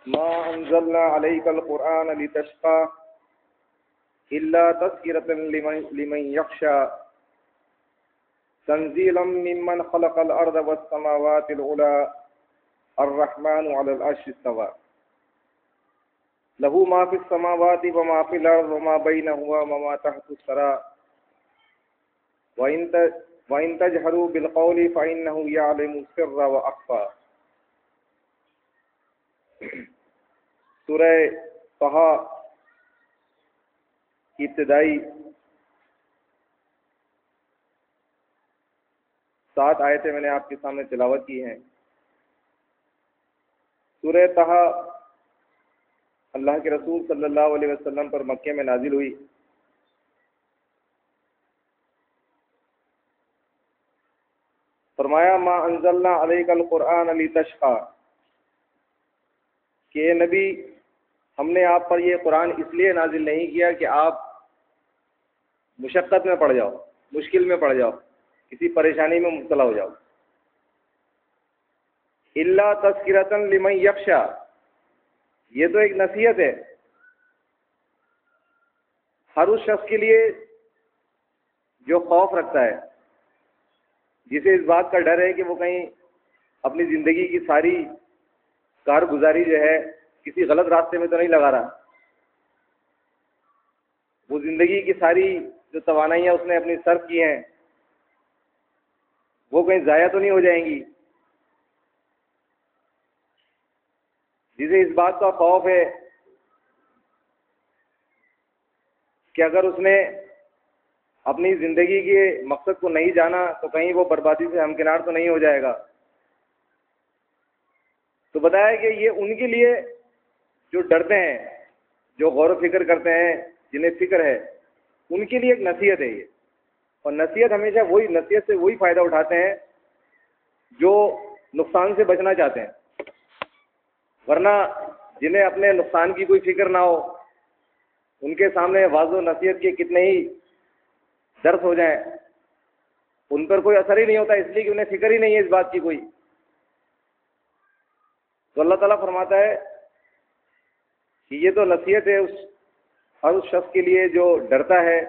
ما انزلنا عليك القرآن لتشقى إلا تذكرة لمن يخشى تنزيلا ممن خلق الأرض والسماوات العلى الرحمن على العرش استوى له ما في السماوات وما في الأرض وما بينهما وما تحت الثرى وإن تجهروا بالقول فإنه يعلم السر وأخفى. سورہ طٰہٰ کی ابتدائی 7 آیتیں میں نے آپ کے سامنے تلاوت کی ہیں. سورہ طٰہٰ اللہ کے رسول صلی اللہ علیہ وسلم پر مکے میں نازل ہوئی. فرمایا ما انزلنا علیک القرآن لتشقى کہ اے نبی ہم نے آپ پر یہ قرآن اس لیے نازل نہیں کیا کہ آپ مشقت میں پڑ جاؤ، مشکل میں پڑ جاؤ، کسی پریشانی میں مبتلا ہو جاؤ. الا تذکرۃ لمن یخشی، یہ تو ایک نصیحت ہے ہر اس شخص کے لیے جو خوف رکھتا ہے، جسے اس بات کا ڈر ہے کہ وہ کہیں اپنی زندگی کی ساری کارگزاری جو ہے کسی غلط راستے میں تو نہیں لگا رہا، وہ زندگی کی ساری جو توانائیاں اس نے اپنی صرف کی ہیں وہ کہیں ضائع تو نہیں ہو جائیں گی. جسے اس بات کا خوف ہے کہ اگر اس نے اپنی زندگی کے مقصد کو نہیں جانا تو کہیں وہ بربادی سے ہمکنار تو نہیں ہو جائے گا. تو بتایا کہ یہ ان کے لیے جو ڈرتے ہیں، جو غور و فکر کرتے ہیں، جنہیں فکر ہے، ان کے لیے ایک نصیحت ہے یہ. اور نصیحت ہمیشہ نصیحت سے وہی فائدہ اٹھاتے ہیں جو نقصان سے بچنا چاہتے ہیں. ورنہ جنہیں اپنے نقصان کی کوئی فکر نہ ہو، ان کے سامنے واضح و نصیحت کے کتنے ہی درس ہو جائیں ان پر کوئی اثر ہی نہیں ہوتا، اس لیے کہ انہیں فکر ہی نہیں ہے اس بات کی کوئی. تو اللہ تعالیٰ فرماتا ہے کہ یہ تو نصیحت ہے ہر اس شخص کے لیے جو ڈرتا ہے.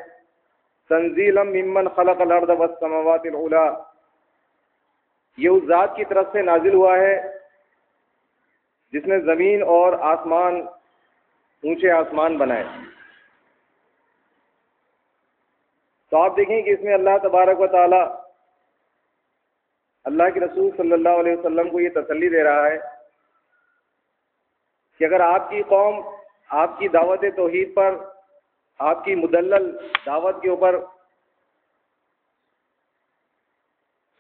تنزیلا ممن خلق الارض والسماوات العلی، یہ اس ذات کی طرف سے نازل ہوا ہے جس نے زمین اور آسمان، اونچے آسمان بنائے. تو آپ دیکھیں کہ اس میں اللہ تبارک و تعالی اللہ کے رسول صلی اللہ علیہ وسلم کو یہ تسلی دے رہا ہے کہ اگر آپ کی قوم آپ کی دعوت توحید پر، آپ کی مدلل دعوت کے اوپر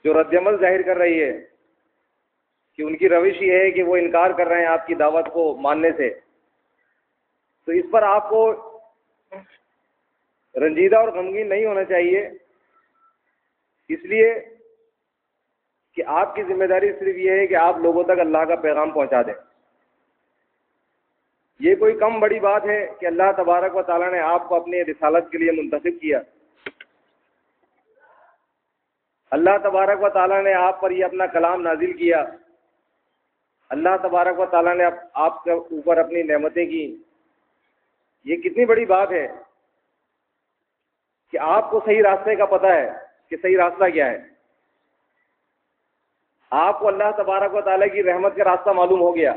جو رد عمل ظاہر کر رہی ہے کہ ان کی روش یہ ہے کہ وہ انکار کر رہے ہیں آپ کی دعوت کو ماننے سے، تو اس پر آپ کو رنجیدہ اور غمگین نہیں ہونا چاہیے. اس لیے کہ آپ کی ذمہ داری صرف یہ ہے کہ آپ لوگوں تک اللہ کا پیغام پہنچا دیں. یہ کوئی کم بڑی بات ہے کہ اللہ تبارک و تعالیٰ نے آپ کو اپنی رسالت کے لیے منتخب کیا. اللہ تبارک و تعالیٰ نے آپ پر یہ اپنا کلام نازل کیا. اللہ تبارک و تعالیٰ نے آپ کے اوپر اپنی نعمتیں کی. یہ کتنی بڑی بات ہے کہ آپ کو صحیح راستے کا پتہ ہے کہ صحیح راستہ کیا ہے. آپ کو اللہ تبارک و تعالیٰ کی رحمت کا راستہ معلوم ہو گیا.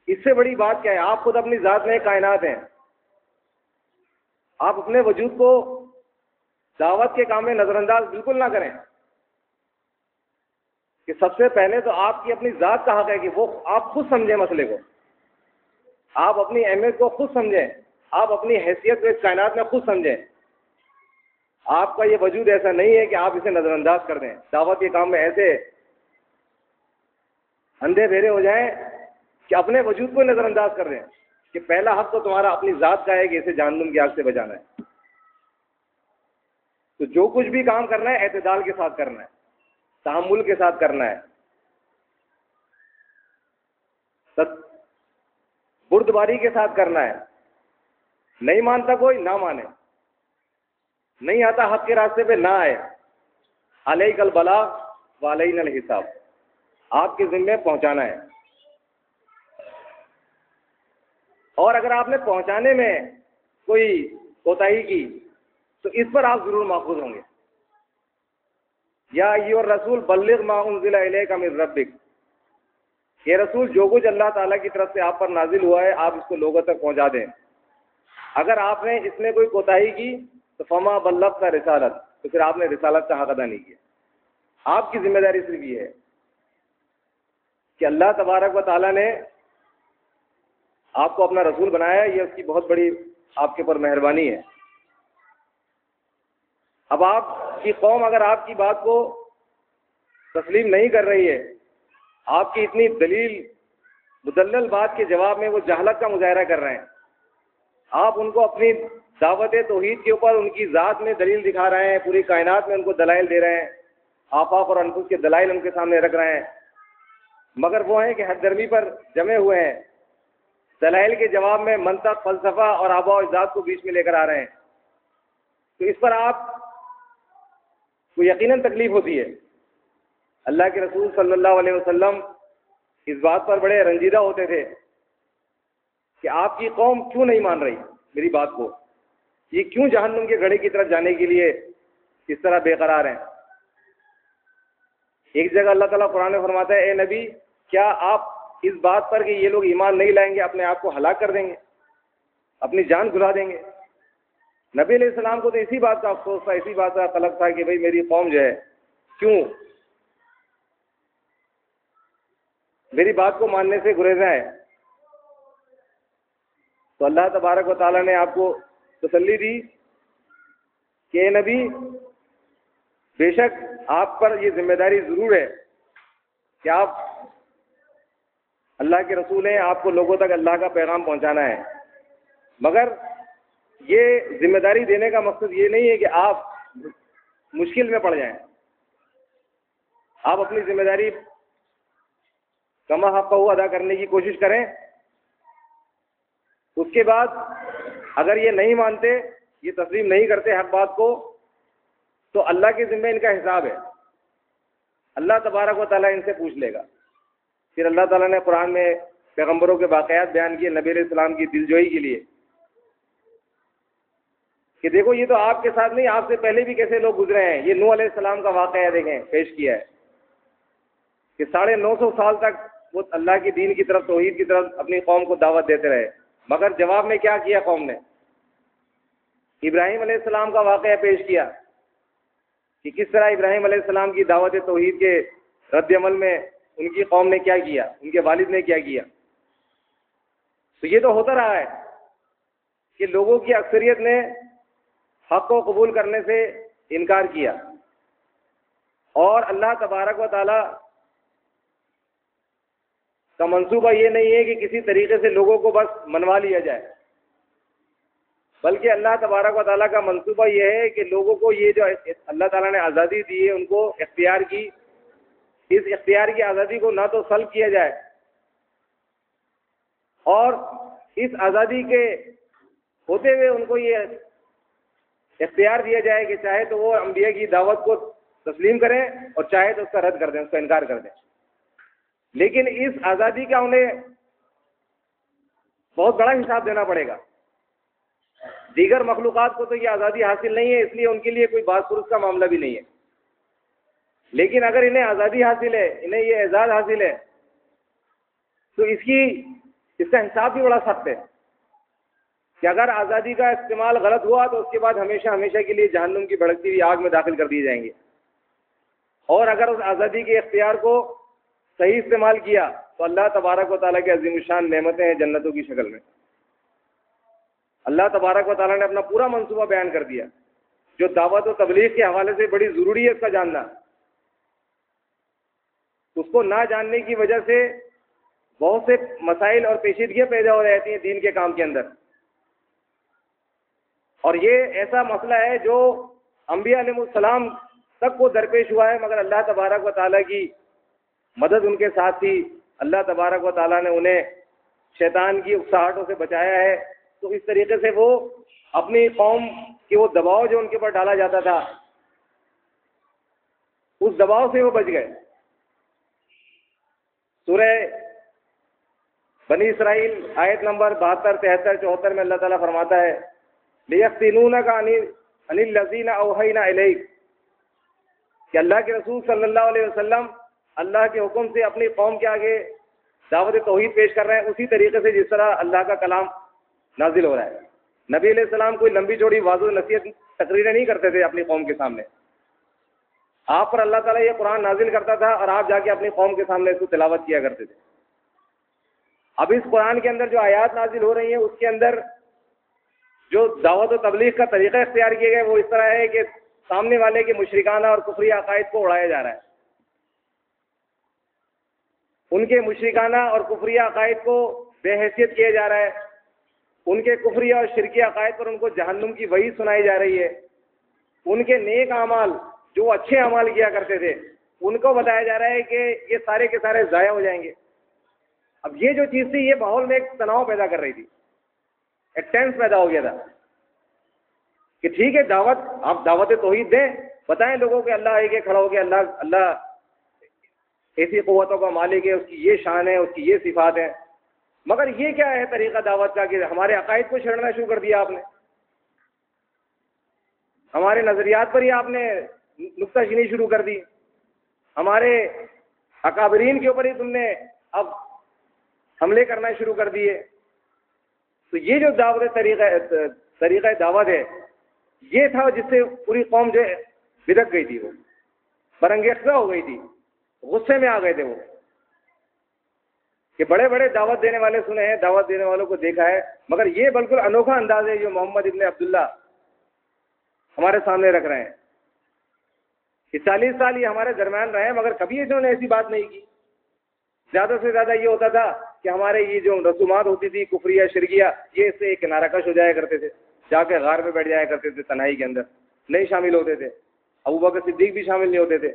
اس سے بڑی بات کیا ہے؟ آپ خود اپنی ذات میں کائنات ہیں. آپ اپنے وجود کو دعوت کے کام میں نظر انداز بالکل نہ کریں کہ سب سے پہلے تو آپ کی اپنی ذات کا حق ہے کہ وہ آپ خود سمجھیں مسئلے کو، آپ اپنی اہمیت کو خود سمجھیں، آپ اپنی حیثیت کو اس کائنات میں خود سمجھیں. آپ کا یہ وجود ایسا نہیں ہے کہ آپ اسے نظر انداز کر دیں، دعوت کے کام میں ایسے اندھے بہرے ہو جائیں کہ اپنے وجود کو نظر انداز کر دیں کہ پہلا حق تو تمہارا اپنی ذات کا ہے کہ اسے جہنم کی آگ سے بچانا ہے. تو جو کچھ بھی کام کرنا ہے اعتدال کے ساتھ کرنا ہے، تحمل کے ساتھ کرنا ہے، بردباری کے ساتھ کرنا ہے. نہیں مانتا کوئی نہ مانے، نہیں آتا حق کے راستے پہ نہ آئے. علیک البلاغ وعلینا الحساب، آپ کے ذمے پہنچانا ہے. اور اگر آپ نے پہنچانے میں کوئی کوتاہی کی تو اس پر آپ ضرور ماخوذ ہوں گے. یا ایھا الرسول بلغ ما انزل الیک من ربک، یہ رسول جو کچھ اللہ تعالیٰ کی طرف سے آپ پر نازل ہوا ہے آپ اس کو لوگوں تک پہنچا دیں. اگر آپ نے اس میں کوئی کوتاہی کی تو فما بلغت رسالت، تو پھر آپ نے رسالت کا حق ادا نہیں کیا. آپ کی ذمہ داری صرف یہ ہے کہ اللہ تبارک و تعالیٰ نے آپ کو اپنا رسول بنایا، یہ اس کی بہت بڑی آپ کے اوپر مہربانی ہے. اب آپ کی قوم اگر آپ کی بات کو تسلیم نہیں کر رہی ہے، آپ کی اتنی دلیل مدلل بات کے جواب میں وہ جہالت کا مظاہرہ کر رہے ہیں، آپ ان کو اپنی دعوت توحید کے اوپر ان کی ذات میں دلیل دکھا رہے ہیں، پوری کائنات میں ان کو دلائل دے رہے ہیں، آفاق اور انفس کے دلائل ان کے سامنے رکھ رہے ہیں، مگر وہ ہیں کہ حد درمی پر جمے ہوئے ہیں، دلائل کے جواب میں منطق، فلسفہ اور آباء و اجداد کو بیچ میں لے کر آ رہے ہیں. تو اس پر آپ کو یقیناً تکلیف ہوتی ہے. اللہ کے رسول صلی اللہ علیہ وسلم اس بات پر بڑے رنجیدہ ہوتے تھے کہ آپ کی قوم کیوں نہیں مان رہی میری بات کو، یہ کیوں جہنم کے گڑھے کی طرف جانے کے لیے اس طرح بے قرار ہیں. ایک جگہ اللہ تعالیٰ قرآن میں فرماتا ہے، اے نبی کیا آپ اس بات پر کہ یہ لوگ ایمان نہیں لائیں گے اپنے آپ کو ہلاک کر دیں گے، اپنی جان گھلا دیں گے؟ نبی علیہ السلام کو تو اسی بات کا افسوس تھا، اسی بات کا قلق تھا کہ بھئی میری قوم جو ہے کیوں میری بات کو ماننے سے گریزاں ہے. تو اللہ تبارک و تعالیٰ نے آپ کو تسلی دی کہ اے نبی بے شک آپ پر یہ ذمہ داری ضرور ہے کہ آپ اللہ کے رسول ہیں، آپ کو لوگوں تک اللہ کا پیغام پہنچانا ہے، مگر یہ ذمہ داری دینے کا مقصد یہ نہیں ہے کہ آپ مشکل میں پڑ جائیں. آپ اپنی ذمہ داری کما حقہ ادا کرنے کی کوشش کریں. اس کے بعد اگر یہ نہیں مانتے، یہ تسلیم نہیں کرتے حق بات کو، تو اللہ کے ذمہ ان کا حساب ہے. اللہ تبارک و تعالیٰ ان سے پوچھ لے گا. پھر اللہ تعالیٰ نے قرآن میں پیغمبروں کے واقعات بیان کیے نبی علیہ السلام کی دلجوئی کے لیے کہ دیکھو یہ تو آپ کے ساتھ نہیں، آپ سے پہلے بھی کیسے لوگ گزرے ہیں. یہ نوح علیہ السلام کا واقعہ دیکھیں پیش کیا ہے کہ 950 سال تک وہ اللہ کی دین کی طرف، توحید کی طرف اپنی قوم کو دعوت دیتے رہے، مگر جواب میں کیا کیا قوم نے؟ ابراہیم علیہ السلام کا واقعہ پیش کیا کہ کس طرح ابراہیم علیہ السلام کی دعوت توحید کے رد عمل میں ان کی قوم نے کیا کیا، ان کے والد نے کیا کیا. تو یہ تو ہوتا رہا ہے کہ لوگوں کی اکثریت نے حق کو قبول کرنے سے انکار کیا، اور اللہ تبارک و تعالی کا منصوبہ یہ نہیں ہے کہ کسی طریقے سے لوگوں کو بس منوا لیا جائے، بلکہ اللہ تبارک و تعالیٰ کا منصوبہ یہ ہے کہ لوگوں کو یہ جو اللہ تعالیٰ نے آزادی دی ہے ان کو اختیار کی، اس اختیار کی آزادی کو نہ تو سلب کیا جائے، اور اس آزادی کے ہوتے ہوئے ان کو یہ اختیار دیا جائے کہ چاہے تو وہ انبیاء کی دعوت کو تسلیم کریں اور چاہے تو اس کا رد کر دیں، اس کا انکار کر دیں. لیکن اس آزادی کا انہیں بہت بڑا حساب دینا پڑے گا. دیگر مخلوقات کو تو یہ آزادی حاصل نہیں ہے، اس لیے ان کے لیے کوئی باز پرس کا معاملہ بھی نہیں ہے. لیکن اگر انہیں آزادی حاصل ہے، انہیں یہ اعزاز حاصل ہے، تو اس کا حساب بھی بڑا سخت ہے کہ اگر آزادی کا استعمال غلط ہوا تو اس کے بعد ہمیشہ ہمیشہ کے لیے جہنم کی بھڑکتی ہوئی آگ میں داخل کر دیے جائیں گے، اور اگر اس آزادی کے اختیار کو صحیح استعمال کیا تو اللہ تبارک و تعالیٰ کے عظیم الشان نعمتیں ہیں جنتوں کی شکل میں. اللہ تبارک و تعالیٰ نے اپنا پورا منصوبہ بیان کر دیا جو دعوت و تبلیغ کے حوالے سے بڑی ضروری ہے اس کا جاننا. اس کو نہ جاننے کی وجہ سے بہت سے مسائل اور پیچیدگیاں پیدا ہو جاتی ہیں دین کے کام کے اندر، اور یہ ایسا مسئلہ ہے جو انبیاء علیہ السلام تک کو درپیش ہوا ہے، مگر اللہ تبارک و تعالیٰ کی مدد ان کے ساتھ تھی. اللہ تبارک و تعالیٰ نے انہیں شیطان کی اکساہٹوں سے بچایا ہے. تو اس طریقے سے وہ اپنی قوم کے وہ دباؤ جو ان کے اوپر ڈالا جاتا تھا اس دباؤ سے وہ بچ گئے. سورہ بنی اسرائیل آیت نمبر 72 73 74 میں اللہ تعالیٰ فرماتا ہے لِيَفْتِنُونَكَ عَنِ الَّذِينَ أَوْحَيْنَا إِلَيْكَ کہ اللہ کے رسول صلی اللہ علیہ وسلم اللہ کے حکم سے اپنی قوم کے آگے دعوت توحید پیش کر رہے ہیں اسی طریقے سے جس طرح اللہ کا کلام نازل ہو رہا ہے. نبی علیہ السلام کوئی لمبی چوڑی واضح نصیحت تقریریں نہیں کرتے تھے اپنی قوم کے سامنے. آپ پر اللہ تعالیٰ یہ قرآن نازل کرتا تھا اور آپ جا کے اپنی قوم کے سامنے اس کو تلاوت کیا کرتے تھے. اب اس قرآن کے اندر جو آیات نازل ہو رہی ہیں اس کے اندر جو دعوت و تبلیغ کا طریقہ اختیار کیے گئے وہ اس طرح ہے کہ سامنے والے کے مشرکانہ اور کفری عقائد کو اڑایا جا رہا ہے. ان کے مشرکانہ اور کفری عقائد کو بے حیثیت کیا جا رہا ہے. ان کے کفری اور شرکی عقائد پر ان کو جہنم کی وعید سنائی جا رہی ہے. ان کے نیک اعمال جو اچھے اعمال کیا کرتے تھے ان کو بتایا جا رہا ہے کہ یہ سارے کے سارے ضائع ہو جائیں گے. اب یہ جو چیز تھی یہ ماحول میں ایک تناؤ پیدا کر رہی تھی, ایک ٹینس پیدا ہو گیا تھا کہ ٹھیک ہے دعوت, آپ دعوت توحید دیں, بتائیں لوگوں کہ اللہ ایک کھڑا ہو گیا, اللہ ایسی قوتوں کا مالک ہے, اس کی یہ شان ہے, اس کی یہ صفات ہیں, مگر یہ کیا ہے طریقہ دعوت کا کہ ہمارے عقائد کو چھیڑنا شروع کر دیا آپ نے, ہمارے نظریات پر ہی آپ نے نکتہ چینی شروع کر دی, ہمارے اکابرین کے اوپر ہی تم نے اب حملے کرنا شروع کر دیے. تو یہ جو دعوت طریقہ دعوت ہے یہ تھا جس سے پوری قوم جو ہے بدک گئی تھی, وہ برانگیختہ ہو گئی تھی, غصے میں آ گئے تھے وہ کہ بڑے بڑے دعوت دینے والے سنے ہیں, دعوت دینے والوں کو دیکھا ہے, مگر یہ بالکل انوکھا انداز ہے جو محمد ابن عبداللہ ہمارے سامنے رکھ رہے ہیں کہ 40 سال یہ ہمارے درمیان رہے ہیں مگر کبھی انہوں نے ایسی بات نہیں کی. زیادہ سے زیادہ یہ ہوتا تھا کہ ہمارے یہ جو رسومات ہوتی تھی کفریہ شرکیہ یہ اس سے ایک کنارہ کش ہو جایا کرتے تھے, جا کے غار میں بیٹھ جایا کرتے تھے, تنہائی کے اندر نہیں شامل ہوتے تھے. ابوبکر صدیق بھی شامل نہیں ہوتے تھے,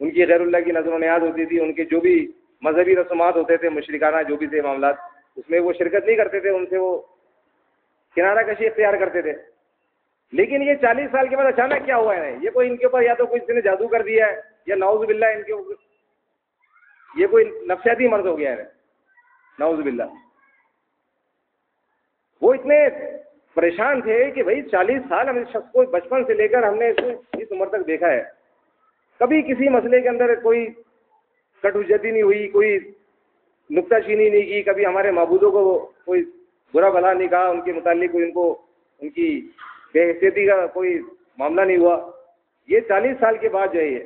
ان کی غیر اللہ کی نظر و نیاز ہوتی تھی, ان کے جو بھی مذہبی رسومات ہوتے تھے مشرکانہ جو بھی تھے معاملات اس میں وہ شرکت نہیں کرتے تھے, ان سے وہ کنارہ کشی اختیار کرتے تھے. لیکن یہ 40 سال کے بعد اچانک کیا ہوا ہے, یہ کوئی ان کے اوپر یا تو کسی نے جادو کر دیا ہے یا نعوذ باللہ ان کے اوپر یہ کوئی نفسیاتی مرض ہو گیا ہے, نعوذ باللہ. وہ اتنے پریشان تھے کہ بھائی 40 سال ہم اس شخص کو بچپن سے لے کر ہم نے اس عمر تک دیکھا ہے, کبھی کسی مسئلے کے اندر کوئی کٹ حجتی نہیں ہوئی, کوئی نکتہ چینی نہیں کی, کبھی ہمارے معبودوں کو کوئی برا بھلا نہیں کہا, ان کے متعلق کوئی ان کی بے حیثیتی کا کوئی معاملہ نہیں ہوا. یہ 40 سال کے بعد جو ہے یہ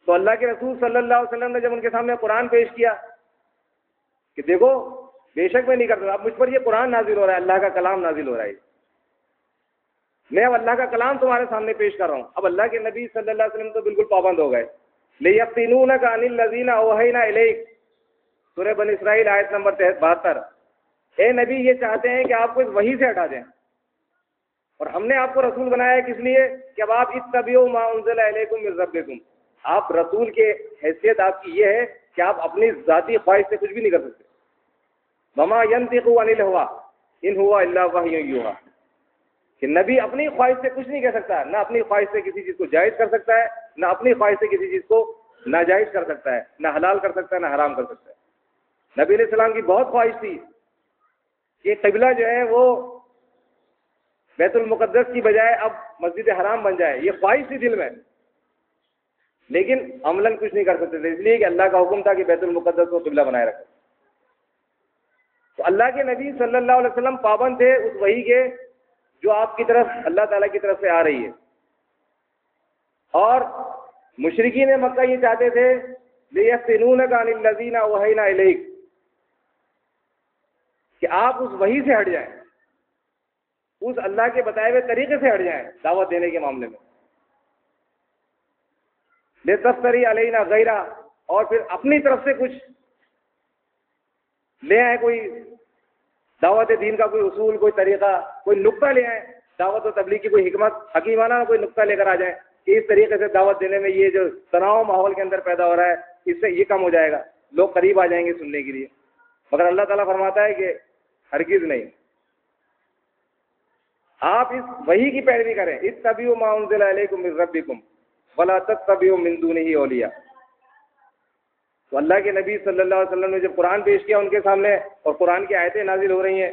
تو اللہ کے رسول صلی اللہ علیہ وسلم نے جب ان کے سامنے قرآن پیش کیا کہ دیکھو بے شک میں نہیں کرتا, اب مجھ پر یہ قرآن نازل ہو رہا ہے, اللہ کا کلام نازل ہو رہا ہے, میں اب اللہ کا کلام تمہارے سامنے پیش کر رہا ہوں. اب اللہ کے نبی صلی اللہ علیہ وسلم تو بالکل پابند ہو گئے. لِيَفْتِنُونَكَ عَنِ الَّذِينَ أَوْحَيْنَا إِلَيْكَ سورہ بنی اسرائیل آیت نمبر 72. اے نبی یہ چاہتے ہیں کہ آپ کو اس وحی سے ہٹا دیں, اور ہم نے آپ کو رسول بنایا ہے کس لیے کہ اب آپ اتبعوا ما انزل الیکم من ربکم, آپ رسول کے حیثیت آپ کی یہ ہے کہ آپ اپنی ذاتی خواہش سے کچھ بھی نہیں کر سکتے. وما ينطق عن الهوى ان هو الا وحی یوحی, کہ نبی اپنی خواہش سے کچھ نہیں کہہ سکتا, نہ اپنی خواہش سے کسی چیز کو جائز کر سکتا ہے, نہ اپنی خواہش سے کسی چیز کو ناجائز کر سکتا ہے, نہ حلال کر سکتا ہے نہ حرام کر سکتا ہے. نبی علیہ السلام کی بہت خواہش تھی کہ قبلہ جو ہے وہ بیت المقدس کی بجائے اب مسجد حرام بن جائے, یہ خواہش تھی دل میں, لیکن عملاً کچھ نہیں کر سکتے تھے, اس لیے کہ اللہ کا حکم تھا کہ بیت المقدس کو قبلہ بنائے رکھے. تو اللہ کے نبی صلی اللہ علیہ وسلم پابند تھے اس وحی کے جو آپ کی طرف اللہ تعالیٰ کی طرف سے آ رہی ہے. اور مشرکین مکہ یہ چاہتے تھے لِيَفْتِنُونَكَ عَنِ الَّذِينَ أَوْحَيْنَا إِلَيْكَ کہ آپ اس وحی سے ہٹ جائیں, اس اللہ کے بتائے ہوئے طریقے سے ہٹ جائیں دعوت دینے کے معاملے میں. لِتَفْتَرِي عَلَيْنَا غَيْرَهُ, اور پھر اپنی طرف سے کچھ لے آئیں, کوئی دعوت دین کا کوئی اصول, کوئی طریقہ, کوئی نقطہ لے آئیں, دعوت و تبلیغ کی کوئی حکمت حکیمانہ کوئی نقطہ لے کر آ جائیں کہ اس طریقے سے دعوت دینے میں یہ جو تناؤ ماحول کے اندر پیدا ہو رہا ہے اس سے یہ کم ہو جائے گا, لوگ قریب آ جائیں گے سننے کے لیے. مگر اللہ تعالیٰ فرماتا ہے کہ ہرگز نہیں, آپ اس وحی کی پیروی کریں. اتبعوا ما انزل الیکم من ربکم ولا تتبعوا من دونہ اولیاء, تو اللہ کے نبی صلی اللہ علیہ وسلم نے جب قرآن پیش کیا ان کے سامنے اور قرآن کی آیتیں نازل ہو رہی ہیں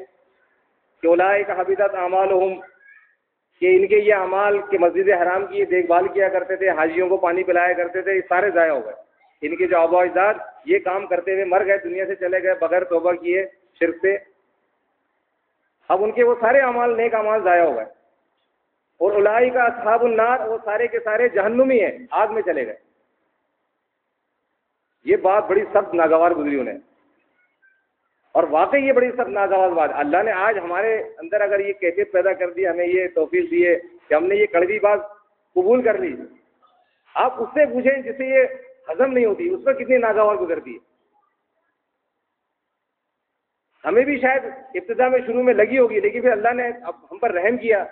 کہ اولئک حبطت اعمالہم، کہ ان کے یہ اعمال کہ مسجد حرام کی دیکھ بھال کیا کرتے تھے، حاجیوں کو پانی پلایا کرتے تھے، یہ سارے ضائع ہو گئے. ان کے جو آباء و اجداد یہ کام کرتے ہوئے مر گئے، دنیا سے چلے گئے بغیر توبہ کیے شرک سے. اب ان کے وہ سارے اعمال، نیک اعمال ضائع ہو گئے. اور اولئک اصحاب النار، وہ سارے کے سارے جہنمی ہیں، آگ میں چلے گئے. یہ بات بڑی سخت ناگوار گزری انہیں، اور واقعی یہ بڑی سخت ناگوار بات. اللہ نے آج ہمارے اندر اگر یہ کیفیت پیدا کر دی، ہمیں یہ توفیق دی ہے کہ ہم نے یہ کڑوی بات قبول کر لی. آپ اس سے پوچھیں جسے یہ ہضم نہیں ہوتی، اس پر کتنی ناگوار گزرتی ہے. ہمیں بھی شاید ابتدا میں شروع میں لگی ہوگی، لیکن پھر اللہ نے اب ہم پر رحم کیا،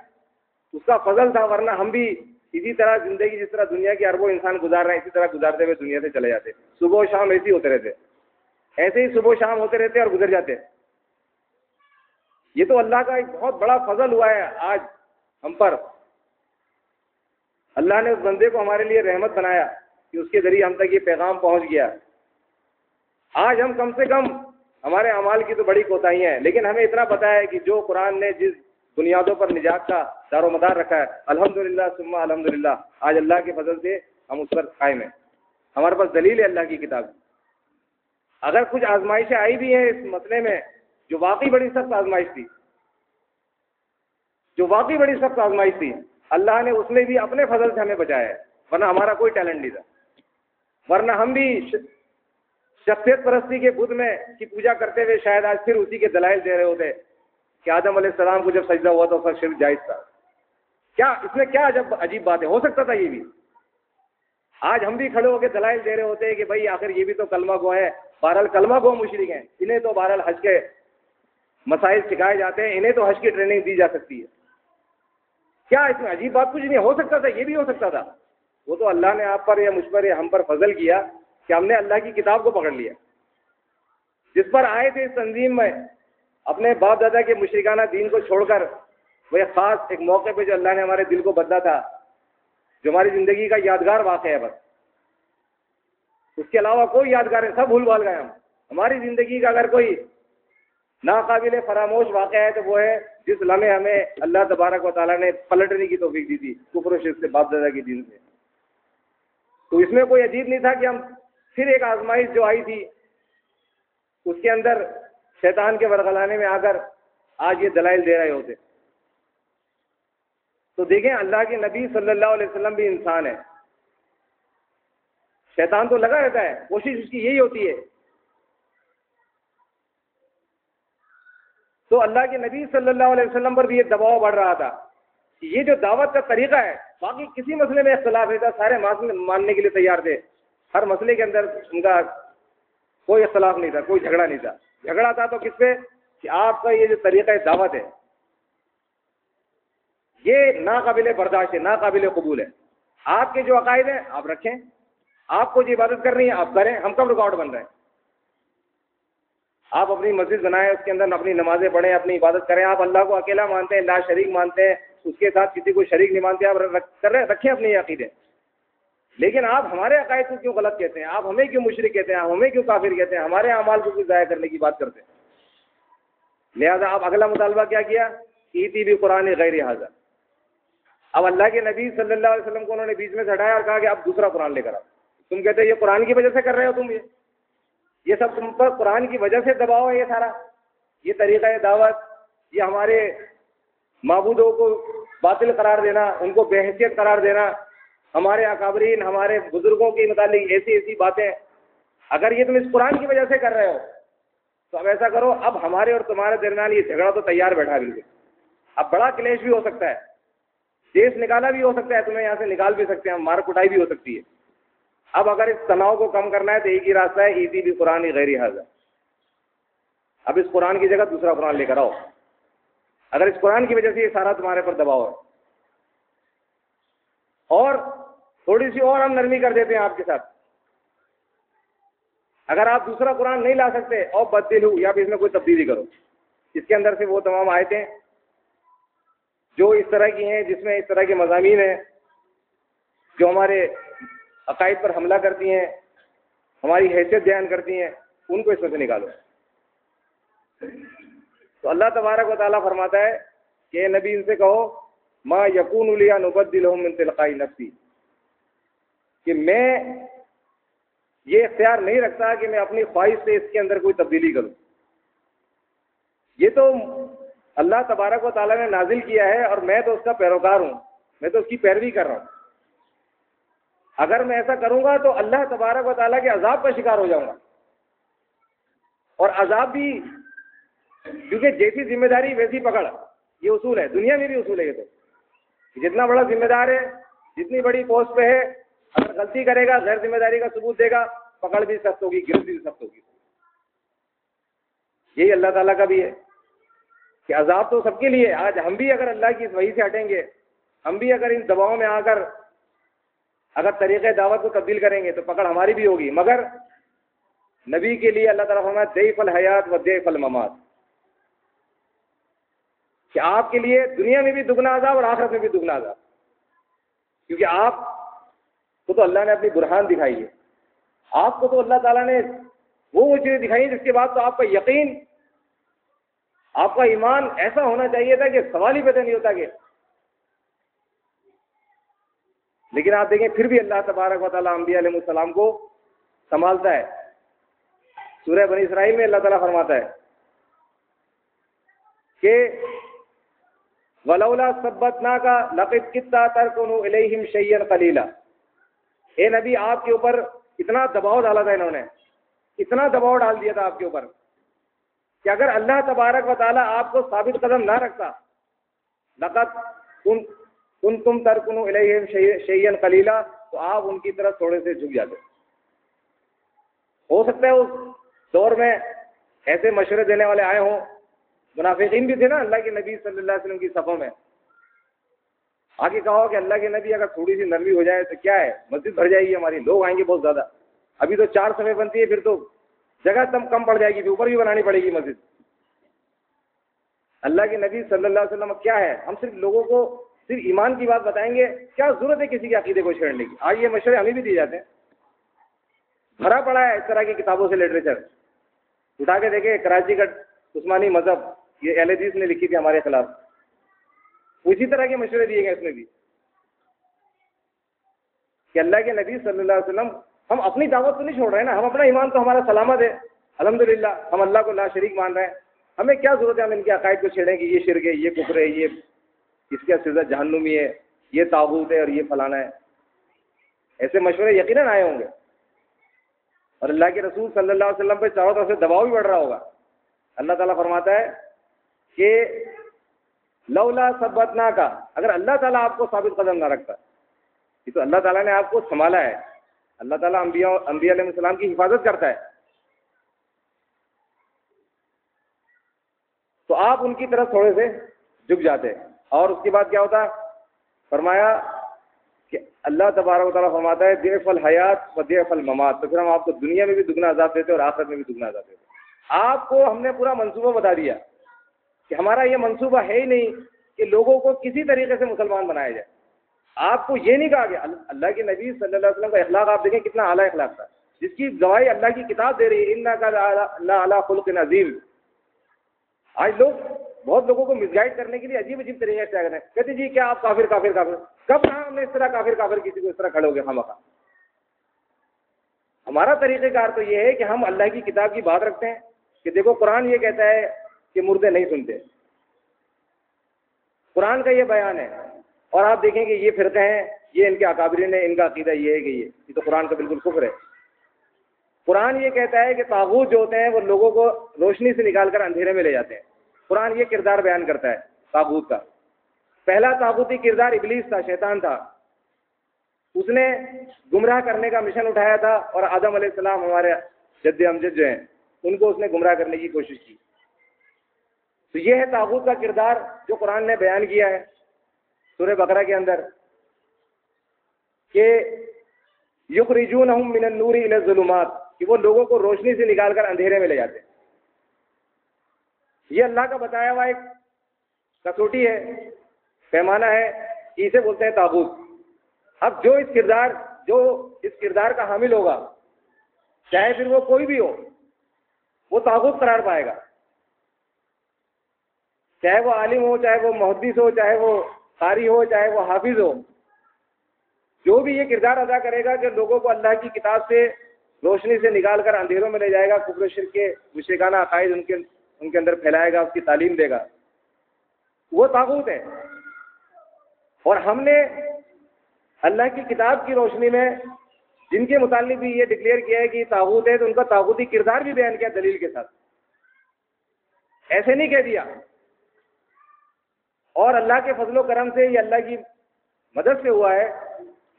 اس کا فضل تھا. ورنہ ہم بھی اسی طرح زندگی جس طرح دنیا کے اربوں انسان گزار رہے ہیں، اسی طرح گزارتے ہوئے دنیا سے چلے جاتے. صبح و شام ایسے ہی ہوتے رہتے، ایسے ہی صبح و شام ہوتے رہتے اور گزر جاتے. یہ تو اللہ کا ایک بہت بڑا فضل ہوا ہے آج ہم پر. اللہ نے اس بندے کو ہمارے لیے رحمت بنایا کہ اس کے ذریعے ہم تک یہ پیغام پہنچ گیا. آج ہم کم سے کم، ہمارے اعمال کی تو بڑی کوتاہیاں ہیں، لیکن ہمیں اتنا پتہ ہے کہ جو قرآن نے جس بنیادوں پر نجات کا دار و مدار رکھا ہے، الحمدللہ ثم الحمدللہ، آج اللہ کے فضل سے ہم اس پر قائم ہیں. ہمارے پاس دلیل ہے اللہ کی کتاب. اگر کچھ آزمائشیں آئی بھی ہیں اس مسئلے میں، جو واقعی بڑی سخت آزمائش تھی، اللہ نے اس میں بھی اپنے فضل سے ہمیں بچایا ہے، ورنہ ہمارا کوئی ٹیلنٹ نہیں تھا. ورنہ ہم بھی شخصیت پرستی کے بدھ میں کی پوجا کرتے ہوئے شاید آج پھر اسی کے دلائل دے رہے ہوتے کہ آدم علیہ السلام کو جب سجدہ ہوا تو اس شرک جائز تھا. کیا اس میں کیا عجیب بات ہے؟ ہو سکتا تھا یہ بھی. آج ہم بھی کھڑے ہو کے دلائل دے رہے ہوتے ہیں کہ بھائی آخر یہ بھی تو کلمہ گو ہے. بہرحال کلمہ گو مشرک ہیں، انہیں تو بہرحال حج کے مسائل سکھائے جاتے ہیں، انہیں تو حج کی ٹریننگ دی جا سکتی ہے. کیا اس میں عجیب بات کچھ نہیں؟ ہو سکتا تھا، یہ بھی ہو سکتا تھا. وہ تو اللہ نے آپ پر یا مجھ پر یا ہم پر فضل کیا کہ ہم نے اللہ کی کتاب کو پکڑ لیا، جس پر آئے تھے اس تنظیم میں اپنے باپ دادا کے مشرکانہ دین کو چھوڑ کر. وہ ایک خاص ایک موقع پہ جو اللہ نے ہمارے دل کو بدلا تھا، جو ہماری زندگی کا یادگار واقعہ ہے. بس اس کے علاوہ کوئی یادگار ہے، سب بھول بھال گئے ہم. ہماری زندگی کا اگر کوئی ناقابل فراموش واقعہ ہے تو وہ ہے جس لمحے ہمیں اللہ تبارک و تعالیٰ نے پلٹنے کی توفیق دی تھی کفر و شرک سے، باپ دادا کے دین سے. تو اس میں کوئی عجیب نہیں تھا کہ ہم پھر ایک آزمائش جو آئی تھی اس کے اندر شیطان کے ورغلانے میں آ کر آج یہ دلائل دے رہے ہوتے. تو دیکھیں اللہ کے نبی صلی اللہ علیہ وسلم بھی انسان ہے. شیطان تو لگا رہتا ہے، کوشش اس کی یہی ہوتی ہے. تو اللہ کے نبی صلی اللہ علیہ وسلم پر بھی یہ دباؤ بڑھ رہا تھا کہ یہ جو دعوت کا طریقہ ہے، باقی کسی مسئلے میں اختلاف نہیں تھا، سارے ماننے کے لیے تیار تھے. ہر مسئلے کے اندر ان کا کوئی اختلاف نہیں تھا، کوئی جھگڑا نہیں تھا. جھگڑا تھا تو کس پہ؟ کہ آپ کا یہ جو طریقہ دعوت ہے یہ ناقابل برداشت ہے، ناقابل قبول ہے. آپ کے جو عقائد ہیں آپ رکھیں، آپ کو جو عبادت کرنی ہے آپ کریں، ہم کب رکاوٹ بن رہے ہیں؟ آپ اپنی مسجد بنائیں، اس کے اندر اپنی نمازیں پڑھیں، اپنی عبادت کریں. آپ اللہ کو اکیلا مانتے ہیں، لا شریک مانتے ہیں، اس کے ساتھ کسی کو شریک نہیں مانتے، آپ رکھیں اپنے یہ عقیدے. لیکن آپ ہمارے عقائد کو کیوں غلط کہتے ہیں؟ آپ ہمیں کیوں مشرک کہتے ہیں؟ آپ ہمیں کیوں کافر کہتے ہیں؟ ہمارے اعمال کو کیوں ضائع کرنے کی بات کرتے ہیں؟ لہذا آپ اگلا مطالبہ کیا کیا؟ ایتی بھی قرآن غیر حاضر. اب اللہ کے نبی صلی اللہ علیہ وسلم کو انہوں نے بیچ میں سے ہٹایا اور کہا کہ آپ دوسرا قرآن لے کر آؤ. تم کہتے ہیں یہ قرآن کی وجہ سے کر رہے ہو، تم یہ سب تم پر قرآن کی وجہ سے دباؤ ہے. یہ سارا یہ طریقہ دعوت، یہ ہمارے معبودوں کو باطل قرار دینا، ان کو بے حیثیت قرار دینا، ہمارے اکابرین ہمارے بزرگوں کے متعلق ایسی باتیں، اگر یہ تم اس قرآن کی وجہ سے کر رہے ہو تو اب ایسا کرو، اب ہمارے اور تمہارے درمیان یہ جھگڑا تو تیار بیٹھا ہے بالکل. اب بڑا کلیش بھی ہو سکتا ہے، دیش نکالا بھی ہو سکتا ہے، تمہیں یہاں سے نکال بھی سکتے ہیں، مار کٹائی بھی ہو سکتی ہے. اب اگر اس تناؤ کو کم کرنا ہے تو ایک ہی راستہ ہے، ایتی بھی قرآن غیر حاضر. اب اس قرآن کی جگہ دوسرا قرآن لے کر آؤ. اگر اس قرآن کی وجہ سے یہ سارا تمہارے پر دباؤ ہے. اور تھوڑی سی اور ہم نرمی کر دیتے ہیں آپ کے ساتھ. اگر آپ دوسرا قرآن نہیں لا سکتے اور بدل ہو یا پھر اس میں کوئی تبدیلی کرو. اس کے اندر سے وہ تمام آیتیں جو اس طرح کی ہیں، جس میں اس طرح کے مضامین ہیں جو ہمارے عقائد پر حملہ کرتی ہیں، ہماری حیثیت بیان کرتی ہیں، ان کو اس میں سے نکالو۔ تو اللہ تبارک و تعالیٰ فرماتا ہے کہ اے نبی ان سے کہو ما یکون لی ان ابدلہم من تلقاء نفسی، کہ میں یہ اختیار نہیں رکھتا کہ میں اپنی خواہش سے اس کے اندر کوئی تبدیلی کروں۔ یہ تو اللہ تبارک و تعالیٰ نے نازل کیا ہے اور میں تو اس کا پیروکار ہوں، میں تو اس کی پیروی کر رہا ہوں۔ اگر میں ایسا کروں گا تو اللہ تبارک و تعالیٰ کے عذاب کا شکار ہو جاؤں گا، اور عذاب بھی، کیونکہ جیسی ذمہ داری ویسی پکڑ، یہ اصول ہے، دنیا میں بھی اصول ہے۔ یہ تو جتنا بڑا ذمہ دار ہے، جتنی بڑی پوسٹ پہ ہے، اگر غلطی کرے گا، غیر ذمہ داری کا ثبوت دے گا، پکڑ بھی سخت ہوگی، گرفت بھی سخت ہوگی۔ یہی اللہ تعالیٰ کا بھی ہے کہ عذاب تو سب کے لیے۔ آج ہم بھی اگر اللہ کی اس وحی سے ہٹیں گے، ہم بھی اگر ان دباؤں میں آ کر اگر طریقۂ دعوت کو تبدیل کریں گے تو پکڑ ہماری بھی ہوگی، مگر نبی کے لیے اللہ تعالیٰ فرماتا ہے ضعف الحیات و ضعف الممات، کہ آپ کے لیے دنیا میں بھی دگنا عذاب اور آخرت میں بھی دگنا عذاب، کیونکہ آپ کو تو اللہ نے اپنی برہان دکھائی ہے، آپ کو تو اللہ تعالیٰ نے وہ چیزیں دکھائی ہیں جس کے بعد تو آپ کا یقین، آپ کا ایمان ایسا ہونا چاہیے تھا کہ سوال ہی پیدا نہیں ہوتا کہ، لیکن آپ دیکھیں پھر بھی اللہ تبارک و تعالیٰ انبیاء علیہ السلام کو سنبھالتا ہے۔ سورہ بنی اسرائیل میں اللہ تعالیٰ فرماتا ہے کہ وَلَوْلَا ثَبَّتْنَاكَ لَقَدْ كِدتَّ تَرْكَنُ إِلَيْهِمْ شَيْئًا قَلِيلًا، اے نبی آپ کے اوپر اتنا دباؤ ڈالا تھا، انہوں نے اتنا دباؤ ڈال دیا تھا آپ کے اوپر کہ اگر اللہ تبارک و تعالیٰ آپ کو ثابت قدم نہ رکھتا، لَقَدْ كُنْتُمْ تَرْكُنُ إِلَيْهِمْ شَيْئًا قَلِيلًا، تو آپ ان کی طرف تھوڑے سے جھک جاتے۔ ہو سکتا ہے اس دور میں ایسے مشورے دینے والے آئے ہوں، منافقین بھی تھے نا اللہ کے نبی صلی اللہ علیہ وسلم کی صفوں میں، آگے کہا کہ اللہ کے نبی اگر تھوڑی سی نرمی ہو جائے تو کیا ہے، مسجد بھر جائے گی ہماری، لوگ آئیں گے بہت زیادہ، ابھی تو 4 صفیں بنتی ہے، پھر تو جگہ کم پڑ جائے گی، پھر اوپر بھی بنانی پڑے گی مسجد۔ اللہ کے نبی صلی اللہ علیہ وسلم کیا ہے، ہم صرف لوگوں کو صرف ایمان کی بات بتائیں گے، کیا ضرورت ہے کسی کے عقیدے کو چھیڑنے کی؟ آج یہ مشورے ہمیں بھی دیے جاتے ہیں، بھرا پڑا ہے اس طرح کی کتابوں سے لٹریچر، اٹھا کے دیکھیں کراچی کا عثمانی مذہب، یہ اہل حدیث نے لکھی تھی ہمارے خلاف، اسی طرح کے مشورے دیے گئے اس میں بھی، کہ اللہ کے نبی صلی اللہ علیہ وسلم، ہم اپنی دعوت تو نہیں چھوڑ رہے ہیں نا، ہم اپنا ایمان تو ہمارا سلامت ہے الحمدللہ، ہم اللہ کو لا شریک مان رہے ہیں، ہمیں کیا ضرورت ہے ہم ان کے عقائد کو چھیڑیں کہ یہ شرک ہے، یہ کفر ہے، یہ اس کا سزا جہنمی ہے، یہ طاغوت ہے اور یہ فلانا ہے۔ ایسے مشورے یقیناً آئے ہوں گے، اور اللہ کے رسول صلی اللہ علیہ وسلم پہ چاروں طرف سے دباؤ بھی بڑھ رہا ہوگا۔ اللہ تعالیٰ فرماتا ہے کہ لولا ثبتناک، اگر اللہ تعالیٰ آپ کو ثابت قدم نہ رکھتا، یہ تو اللہ تعالیٰ نے آپ کو سنبھالا ہے، اللہ تعالیٰ انبیاء علیہ السلام کی حفاظت کرتا ہے، تو آپ ان کی طرف تھوڑے سے جھک جاتے، اور اس کے بعد کیا ہوتا؟ فرمایا کہ اللہ تبارک و تعالیٰ فرماتا ہے ضعف الحیات و ضعف الممات، تو پھر ہم آپ کو دنیا میں بھی دگنا عذاب دیتے اور آخرت میں بھی دگنا عذاب دیتے۔ آپ کو ہم نے پورا منصوبہ بتا دیا کہ ہمارا یہ منصوبہ ہے ہی نہیں کہ لوگوں کو کسی طریقے سے مسلمان بنایا جائے۔ آپ کو یہ نہیں کہا کہ اللہ کے نبی صلی اللہ علیہ وسلم کا اخلاق آپ دیکھیں کتنا اعلیٰ اخلاق تھا، جس کی گواہی اللہ کی کتاب دے رہی ہے، انک لعلی خلق عظیم۔ آج لوگ بہت لوگوں کو مس گائڈ کرنے کے لیے عجیب عجیب طریقے سے کہتے ہیں، کہتے جی کیا آپ کافر کافر کافر، کب کہا ہم نے اس طرح کافر کافر کسی کو اس طرح کھڑے ہو گئے خامخواہ؟ ہمارا طریقہ کار تو یہ ہے کہ ہم اللہ کی کتاب کی بات رکھتے ہیں کہ دیکھو قرآن یہ کہتا ہے کہ مردے نہیں سنتے، قرآن کا یہ بیان ہے، اور آپ دیکھیں کہ یہ فرقے ہیں، یہ ان کے اکابرین ہیں، ان کا عقیدہ یہ ہے کہ یہ تو قرآن کا بالکل کفر ہے۔ قرآن یہ کہتا ہے کہ طاغوت جو ہوتے ہیں وہ لوگوں کو روشنی سے نکال کر اندھیرے میں لے جاتے ہیں، قرآن یہ کردار بیان کرتا ہے طاغوت کا۔ پہلا طاغوتی کردار ابلیس تھا، شیطان تھا، اس نے گمراہ کرنے کا مشن اٹھایا تھا، اور آدم علیہ السلام ہمارے جد امجد جو ہیں ان کو اس نے گمراہ کرنے کی کوشش کی۔ تو یہ ہے طاغوت کا کردار جو قرآن نے بیان کیا ہے سورہ بقرہ کے اندر، کہ یخرجونہم من النور الی الظلمات، کہ وہ لوگوں کو روشنی سے نکال کر اندھیرے میں لے جاتے ہیں۔ یہ اللہ کا بتایا ہوا ایک کسوٹی ہے، پیمانہ ہے، اسے بولتے ہیں طاغوت۔ اب جو اس کردار کا حامل ہوگا، چاہے پھر وہ کوئی بھی ہو، وہ طاغوت قرار پائے گا، چاہے وہ عالم ہو، چاہے وہ محدث ہو، چاہے وہ قاری ہو، چاہے وہ حافظ ہو. جو بھی یہ کردار ادا کرے گا کہ لوگوں کو اللہ کی کتاب سے روشنی سے نکال کر اندھیروں میں لے جائے گا، کفر و شرک کے مشرکانہ عقائد ان کے اندر پھیلائے گا، اس کی تعلیم دے گا، وہ طاغوت ہے. اور ہم نے اللہ کی کتاب کی روشنی میں جن کے متعلق بھی یہ ڈکلیئر کیا ہے کہ طاغوت ہے، تو ان کا طاغوتی کردار بھی بیان کیا دلیل کے ساتھ. ایسے نہیں کہہ دیا. اور اللہ کے فضل و کرم سے یہ اللہ کی مدد سے ہوا ہے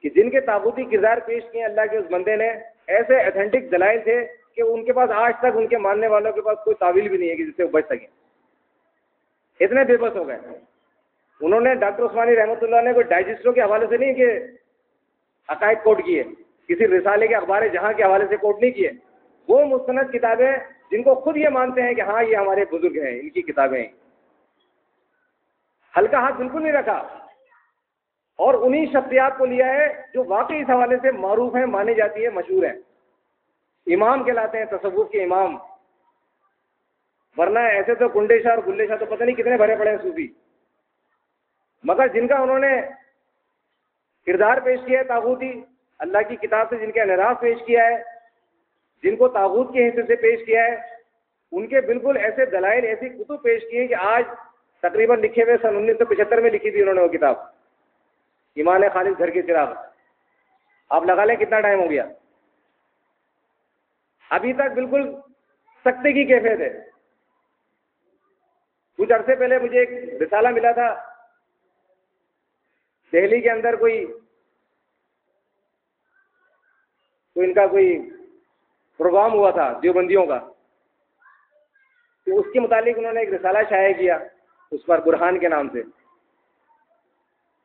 کہ جن کے طاغوتی کردار پیش کیے اللہ کے اس بندے نے، ایسے ایتھینٹک دلائل تھے کہ ان کے پاس آج تک ان کے ماننے والوں کے پاس کوئی تعویل بھی نہیں ہے کہ جس سے وہ بچ سکیں. اتنے بے بس ہو گئے. انہوں نے ڈاکٹر عثمانی رحمۃ اللہ نے کوئی ڈائجسٹوں کے حوالے سے نہیں کہ عقائد کوٹ کیے، کسی رسالے کے اخبار جہاں کے حوالے سے کوٹ نہیں کیے. وہ مستند کتابیں جن کو خود یہ مانتے ہیں کہ ہاں یہ ہمارے بزرگ ہیں، ان کی کتابیں ہیں. ہلکا ہاتھ بالکل نہیں رکھا. اور انہی شخصیات کو لیا ہے جو واقعی اس حوالے سے معروف ہیں، مانی جاتی ہے، مشہور ہیں، امام کہلاتے ہیں، تصوف کے امام. ورنہ ایسے تو کنڈے شاہ اور گلے شاہ تو پتہ نہیں کتنے بھرے پڑے ہیں صوفی، مگر جن کا انہوں نے کردار پیش کیا ہے طاغوتی، اللہ کی کتاب سے جن کا انحراف پیش کیا ہے، جن کو طاغوت کے حصے سے پیش کیا ہے، ان کے بالکل ایسے دلائل، ایسی کتب پیش کی ہیں کہ آج تقریباً لکھے ہوئے سن 1975 میں لکھی تھی انہوں نے وہ کتاب، ایمان خالص گھر کے چراغ. آپ لگا لیں کتنا ٹائم ہو گیا، ابھی تک بالکل سکتے کی کیفیت ہے. کچھ عرصے پہلے مجھے ایک رسالہ ملا تھا، دہلی کے اندر کوئی ان کا کوئی پروگرام ہوا تھا دیوبندیوں کا، تو اس کے متعلق انہوں نے ایک رسالہ شائع کیا اس پر برہان کے نام سے.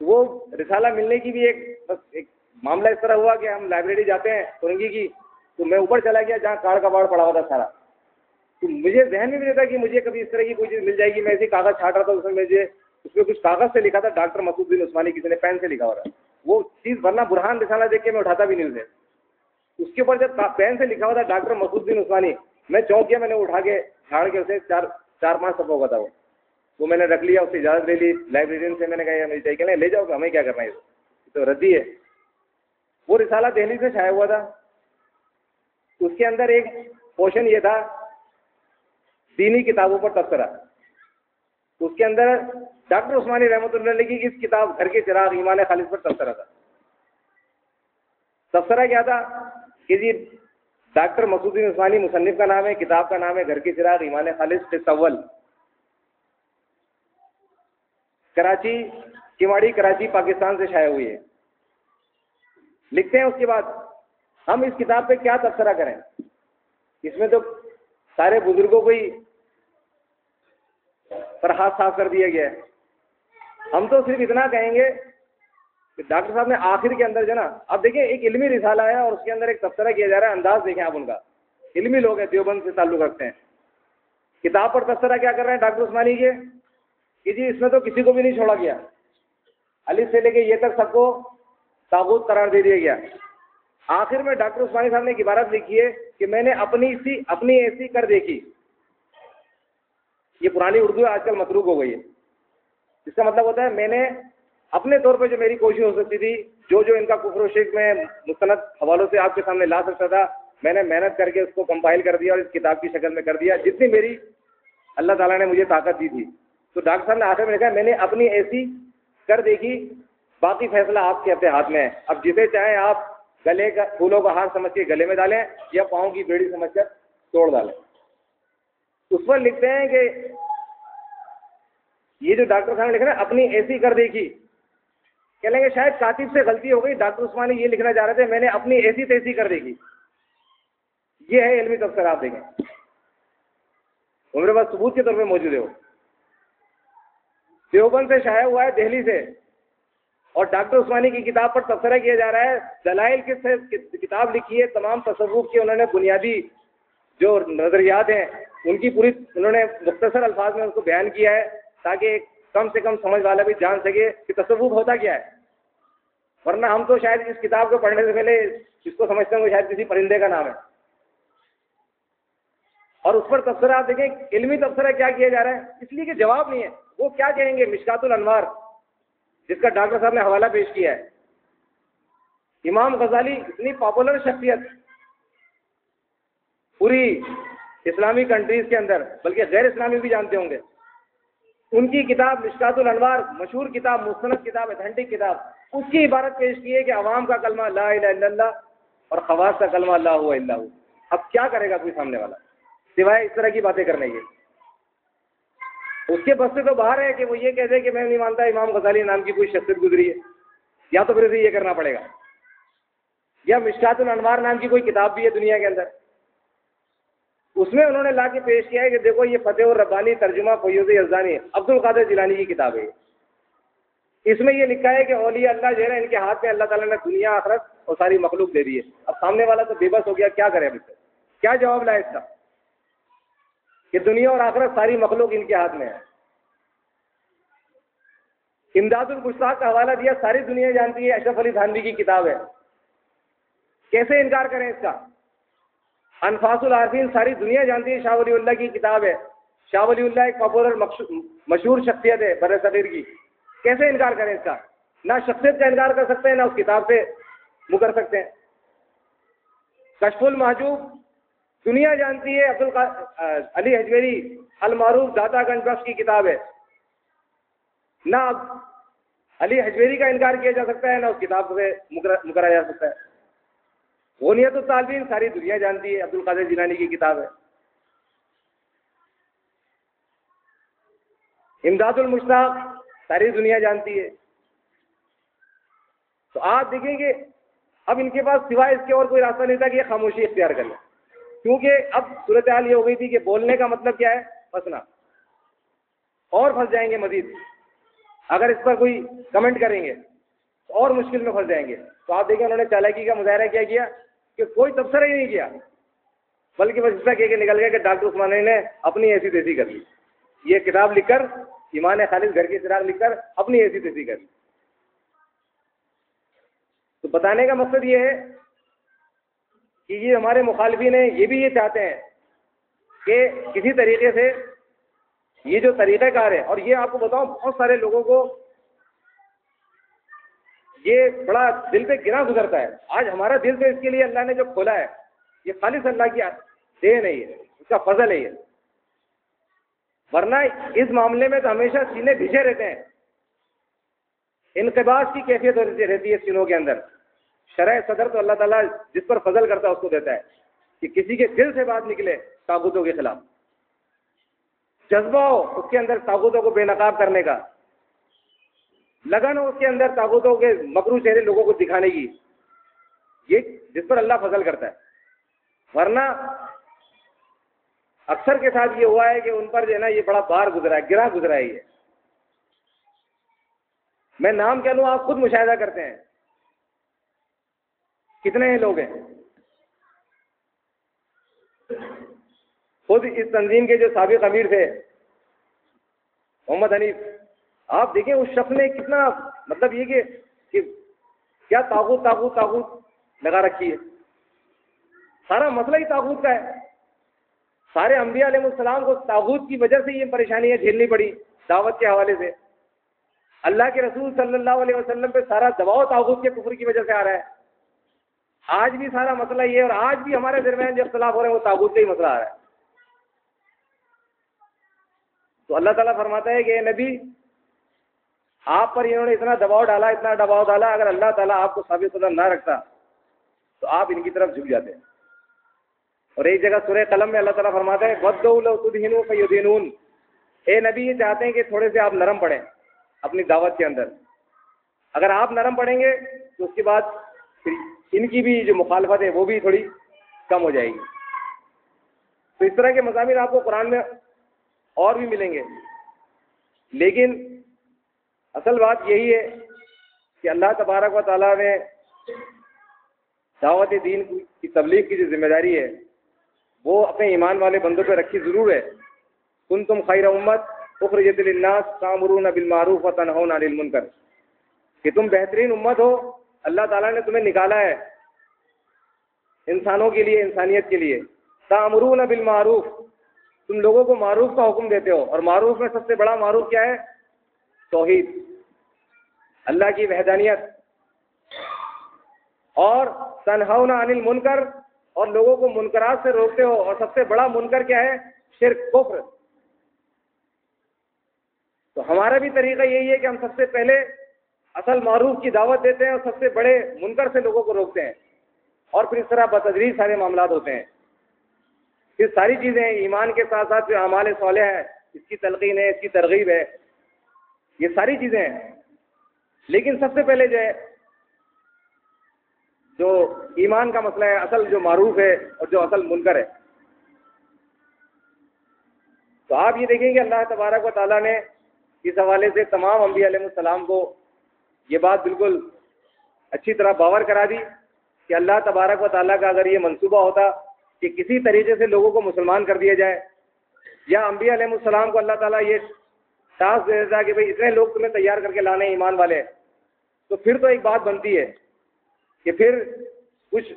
وہ رسالہ ملنے کی بھی ایک معاملہ اس طرح ہوا کہ ہم لائبریری جاتے ہیں تورنگی کی، تو میں اوپر چلا گیا جہاں کاڑ کباڑ پڑا ہوا تھا سارا. تو مجھے ذہن میں بھی نہیں تھا کہ مجھے کبھی اس طرح کی کوئی چیز مل جائے گی. میں ایسے کاغذ چھانٹ رہا تھا، اس میں کچھ کاغذ سے لکھا تھا ڈاکٹر مسعود بن عثمانی، کسی نے پین سے لکھا ہوا تھا وہ چیز، ورنہ برہان رسالہ دیکھ کے میں اٹھاتا بھی نہیں اسے. اس کے اوپر جب پین سے لکھا ہوا تھا ڈاکٹر مسعود بن عثمانی، میں چونک گیا. میں نے اٹھا کے جھاڑ کے اسے چار پانچ صفحہ ہوگا تھا وہ میں نے رکھ لیا. اس سے اجازت لے لی لائبریرین سے. میں نے کہا میری چاہیے کہ لے جاؤ گا، ہمیں کیا کرنا ہے، تو ردی ہے. وہ رسالہ دہلی سے شائع ہوا تھا. اس کے اندر ایک پورشن یہ تھا دینی کتابوں پر تبصرہ. اس کے اندر ڈاکٹر عثمانی رحمۃ اللہ علیہ کی اس کتاب گھر کے چراغ ایمان خالص پر تبصرہ تھا. تبصرہ کیا تھا کہ جی ڈاکٹر مسعود بن عثمانی مصنف کا نام ہے، کتاب کا نام ہے گھر کے چراغ ایمان خالص قسط اول، کراچی، کیواڑی کراچی پاکستان سے شائع ہوئی ہے. لکھتے ہیں اس کے بعد ہم اس کتاب پہ کیا تبصرہ کریں، اس میں تو سارے بزرگوں کو ہی پر ہاتھ صاف کر دیا گیا ہے. ہم تو صرف اتنا کہیں گے کہ ڈاکٹر صاحب نے آخر کے اندر جو نا، اب دیکھیں ایک علمی رسالہ ہے اور اس کے اندر ایک تبصرہ کیا جا رہا ہے. انداز دیکھیں آپ ان کا، علمی لوگ ہیں، دیوبند سے تعلق رکھتے ہیں. کتاب پر تبصرہ کیا کر رہے ہیں ڈاکٹر عثمانی کے کہ جی اس میں تو کسی کو بھی نہیں چھوڑا گیا، الف سے لے کے یہ تک سب کو طاغوت قرار دے دیا گیا. آخر میں ڈاکٹر عثمانی صاحب نے ایک عبارت لکھی ہے کہ میں نے اپنی ایسی کر دیکھی. یہ پرانی اردو آج کل متروک ہو گئی ہے. اس کا مطلب ہوتا ہے میں نے اپنے طور پہ جو میری کوشش ہو سکتی تھی، جو ان کا کفر و شرک میں مستند حوالوں سے آپ کے سامنے لا سکتا تھا، میں نے محنت کر کے اس کو کمپائل کر دیا اور اس کتاب کی شکل میں کر دیا جتنی میری اللہ تعالیٰ نے مجھے طاقت دی تھی. تو ڈاکٹر صاحب نے آخر میں لکھا میں نے اپنی ایسی کر دیکھی، باقی فیصلہ آپ کے اپنے ہاتھ میں ہے. اب جسے چاہیں آپ گلے کا پھولوں کا ہار سمجھ کے گلے میں ڈالیں یا پاؤں کی بیڑی سمجھ کر توڑ ڈالیں. اس پر لکھتے ہیں کہ یہ جو ڈاکٹر صاحب نے لکھا نا اپنی ایسی کر دیکھی، کہہ لیں گے شاید کاتب سے غلطی ہو گئی، ڈاکٹر عثمانی یہ لکھنا چاہ رہے تھے میں نے اپنی ایسی تیسی کر دیکھی. یہ ہے علمی تبصرہ. آپ دیکھیں میرے پاس ثبوت کے طور پہ موجود ہے. وہ دیوبند سے شائع ہوا ہے، دہلی سے، اور ڈاکٹر عثمانی کی کتاب پر تبصرہ کیا جا رہا ہے. دلائل سے کتاب لکھی ہے، تمام تصوف کے انہوں نے بنیادی جو نظریات ہیں ان کی پوری انہوں نے مختصر الفاظ میں اس کو بیان کیا ہے تاکہ کم سے کم سمجھ والا بھی جان سکے کہ تصوف ہوتا کیا ہے. ورنہ ہم تو شاید اس کتاب کو پڑھنے سے پہلے اس کو سمجھتے ہیں کہ شاید کسی پرندے کا نام ہے. اور اس پر تبصرہ آپ دیکھیں علمی تبصرہ کیا کیا جا رہا ہے، اس لیے کہ جواب نہیں ہے. وہ کیا کہیں گے؟ مشکات الانوار جس کا ڈاکٹر صاحب نے حوالہ پیش کیا ہے، امام غزالی اتنی پاپولر شخصیت پوری اسلامی کنٹریز کے اندر، بلکہ غیر اسلامی بھی جانتے ہوں گے. ان کی کتاب مشکات الانوار، مشہور کتاب، مستند کتاب، اتھینٹک کتاب، اس کی عبارت پیش کی ہے کہ عوام کا کلمہ لا الہ الا اللہ اور خواص کا کلمہ لا الہ الا اللہ. اب کیا کرے گا کوئی سامنے والا سوائے اس طرح کی باتیں کرنے کے؟ اس کے بس سے تو باہر ہے کہ وہ یہ کہہ دے کہ میں نہیں مانتا امام غزالی نام کی کوئی شخصیت گزری ہے، یا تو پھر اسے یہ کرنا پڑے گا. یا مشکات الانوار نام کی کوئی کتاب بھی ہے دنیا کے اندر، اس میں انہوں نے لا کے پیش کیا ہے کہ دیکھو یہ فتح الربانی ترجمہ فیوض یزدانی عبد القادر جیلانی کی کتاب ہے. اس میں یہ لکھا ہے کہ اولیاء اللہ جو ہے نا، ان کے ہاتھ میں اللہ تعالیٰ نے دنیا آخرت اور ساری مخلوق دے دی ہے. اب سامنے والا تو بے بس ہو گیا، کیا کرے اب اس سے؟ کیا جواب لائے اس کا کہ دنیا اور آخرت ساری مخلوق ان کے ہاتھ میں ہے. امداد المشتاق کا حوالہ دیا، ساری دنیا جانتی ہے اشرف علی تھانوی کی کتاب ہے، کیسے انکار کریں اس کا؟ انفاس العارفین ساری دنیا جانتی ہے شاہ ولی اللہ کی کتاب ہے. شاہ ولی اللہ ایک پاپولر مشہور شخصیت ہے بر صغیر کی، کیسے انکار کریں اس کا؟ نہ شخصیت کا انکار کر سکتے ہیں، نہ اس کتاب سے مکر سکتے ہیں. کشف المحجوب دنیا جانتی ہے، علی حجویری المعروف داتا گنج بخش کی کتاب ہے. نہ علی حجویری کا انکار کیا جا سکتا ہے، نہ اس کتاب سے مکرا جا سکتا ہے. غنیت الطالبین ساری دنیا جانتی ہے، عبد القادر جیلانی کی کتاب ہے. امداد المشتاق ساری دنیا جانتی ہے. تو آپ دیکھیں گے اب ان کے پاس سوائے اس کے اور کوئی راستہ نہیں تھا کہ یہ خاموشی اختیار کر لیں، کیونکہ اب صورتحال یہ ہو گئی تھی کہ بولنے کا مطلب کیا ہے؟ پھنسنا، اور پھنس جائیں گے مزید. اگر اس پر کوئی کمنٹ کریں گے تو اور مشکل میں پھنس جائیں گے. تو آپ دیکھیں انہوں نے چالاکی کا مظاہرہ کیا کیا کہ کوئی تبصرہ ہی نہیں کیا، بلکہ بس اس طرح کہہ کے نکل گئے کہ ڈاکٹر عثمانی نے اپنی ایسی تیسی کر لی. یہ کتاب لکھ کر، ایمان خالص گھر کی چراغ لکھ کر اپنی ایسی تیسی کر لی. تو بتانے کا مقصد یہ ہے کہ یہ ہمارے مخالفین ہیں، یہ بھی یہ چاہتے ہیں کہ کسی طریقے سے یہ جو طریقہ کار ہے، اور یہ آپ کو بتاؤں بہت سارے لوگوں کو یہ بڑا دل پہ گرا گزرتا ہے. آج ہمارا دل تو اس کے لیے اللہ نے جو کھولا ہے، یہ خالص اللہ کی دین ہے، یہ اس کا فضل ہے. یہ ورنہ اس معاملے میں تو ہمیشہ سینے بھیجے رہتے ہیں، انقباض کی کیفیت رہتی ہے سینوں کے اندر. شرح صدر تو اللہ تعالیٰ جس پر فضل کرتا ہے اس کو دیتا ہے کہ کسی کے دل سے بات نکلے طاغوتوں کے خلاف، جذبہ ہو اس کے اندر طاغوتوں کو بے نقاب کرنے کا، لگن ہو اس کے اندر طاغوتوں کے مکروہ چہرے لوگوں کو دکھانے کی، یہ جس پر اللہ فضل کرتا ہے. ورنہ اکثر کے ساتھ یہ ہوا ہے کہ ان پر جو ہے نا یہ بڑا بار گزرا ہے، گرا گزرا ہے. یہ میں نام کہہ لوں، آپ خود مشاہدہ کرتے ہیں کتنے لوگ ہیں. خود اس تنظیم کے جو سابق امیر تھے محمد حنیف، آپ دیکھیں اس شخص نے کتنا مطلب یہ کہ کیا طاغوت طاغوت طاغوت لگا رکھی ہے. سارا مسئلہ ہی طاغوت کا ہے. سارے انبیاء علیہ السلام کو طاغوت کی وجہ سے یہ پریشانیاں جھیلنی پڑی دعوت کے حوالے سے. اللہ کے رسول صلی اللہ علیہ وسلم پہ سارا دباؤ طاغوت کے کفر کی وجہ سے آ رہا ہے. آج بھی سارا مسئلہ یہ ہے، اور آج بھی ہمارے درمیان جو اختلاف ہو رہے ہیں وہ طاغوت کا ہی مسئلہ آ رہا ہے. تو اللہ تعالیٰ فرماتا ہے کہ اے نبی، آپ پر انہوں نے اتنا دباؤ ڈالا، اتنا دباؤ ڈالا، اگر اللہ تعالیٰ آپ کو ثابت قدم نہ رکھتا تو آپ ان کی طرف جھک جاتے ہیں. اور ایک جگہ سورہ قلم میں اللہ تعالیٰ فرماتا ہے وَدُّوا لَوْ تُدْهِنُوا فَيُدْهِنُونَ. اے نبی یہ چاہتے ہیں کہ تھوڑے سے آپ نرم پڑیں اپنی دعوت کے اندر. اگر آپ نرم پڑیں گے تو اس کے بعد پھر ان کی بھی جو مخالفت ہے وہ بھی تھوڑی کم ہو جائے گی. تو اس طرح کے مضامین آپ کو قرآن میں اور بھی ملیں گے، لیکن اصل بات یہی ہے کہ اللہ تبارک و تعالیٰ نے دعوت دین کی تبلیغ کی جو ذمہ داری ہے وہ اپنے ایمان والے بندوں پہ رکھی ضرور ہے. کنتم خیر امت اخرجت للناس تأمرون بالمعروف وتنہون عن المنکر، کہ تم بہترین امت ہو، اللہ تعالیٰ نے تمہیں نکالا ہے انسانوں کے لیے، انسانیت کے لیے. تأمرون بالمعروف، تم لوگوں کو معروف کا حکم دیتے ہو، اور معروف میں سب سے بڑا معروف کیا ہے؟ توحید، اللہ کی وحدانیت، اور تنہون عن المنکر، اور لوگوں کو منکرات سے روکتے ہو، اور سب سے بڑا منکر کیا ہے؟ شرک، کفر۔ تو ہمارا بھی طریقہ یہی ہے کہ ہم سب سے پہلے اصل معروف کی دعوت دیتے ہیں اور سب سے بڑے منکر سے لوگوں کو روکتے ہیں، اور پھر اس طرح بتدریج سارے معاملات ہوتے ہیں۔ پھر ساری چیزیں ایمان کے ساتھ ساتھ جو اعمال صالح ہے، اس کی تلقین ہے، اس کی ترغیب ہے، یہ ساری چیزیں ہیں۔ لیکن سب سے پہلے جو ایمان کا مسئلہ ہے، اصل جو معروف ہے اور جو اصل منکر ہے، تو آپ یہ دیکھیں کہ اللہ تبارک و تعالیٰ نے اس حوالے سے تمام انبیاء علیہ السلام کو یہ بات بالکل اچھی طرح باور کرا دی کہ اللہ تبارک و تعالیٰ کا اگر یہ منصوبہ ہوتا کہ کسی طریقے سے لوگوں کو مسلمان کر دیا جائے، یا انبیاء علیہ السلام کو اللہ تعالیٰ یہ ٹاسک دے دیتا کہ بھئی اتنے لوگ تمہیں تیار کر کے لانے ایمان والے، تو پھر تو ایک بات بنتی ہے کہ پھر کچھ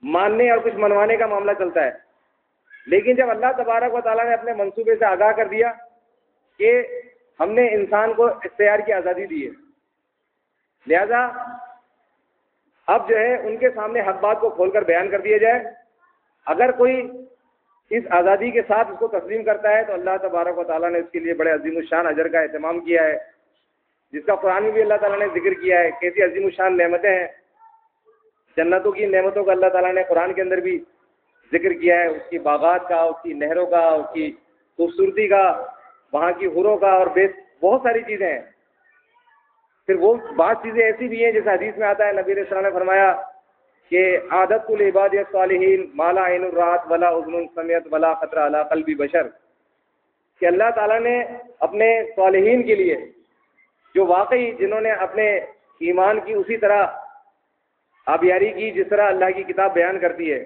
ماننے اور کچھ منوانے کا معاملہ چلتا ہے۔ لیکن جب اللہ تبارک و تعالیٰ نے اپنے منصوبے سے آگاہ کر دیا کہ ہم نے انسان کو اختیار کی آزادی دی ہے، لہذا اب جو ہے ان کے سامنے حق بات کو کھول کر بیان کر دیا جائے۔ اگر کوئی اس آزادی کے ساتھ اس کو تسلیم کرتا ہے تو اللہ تبارک و تعالیٰ نے اس کے لیے بڑے عظیم الشان اجر کا اہتمام کیا ہے، جس کا قرآن میں بھی اللہ تعالیٰ نے ذکر کیا ہے۔ کیسی عظیم الشان نعمتیں ہیں، جنتوں کی نعمتوں کا اللہ تعالیٰ نے قرآن کے اندر بھی ذکر کیا ہے، اس کی باغات کا، اس کی نہروں کا، اس کی خوبصورتی کا، وہاں کی حوروں کا، اور بہت ساری چیزیں ہیں۔ پھر وہ بعض چیزیں ایسی بھی ہیں جیسے حدیث میں آتا ہے، نبی علیہ السلام نے فرمایا کہ عادت العباد الصالحین ما لا عین رأت ولا اذن سمعت ولا خطر علی قلب بشر، کہ اللہ تعالیٰ نے اپنے صالحین کے لیے جو واقعی جنہوں نے اپنے ایمان کی اسی طرح آبیاری کی جس طرح اللہ کی کتاب بیان کرتی ہے،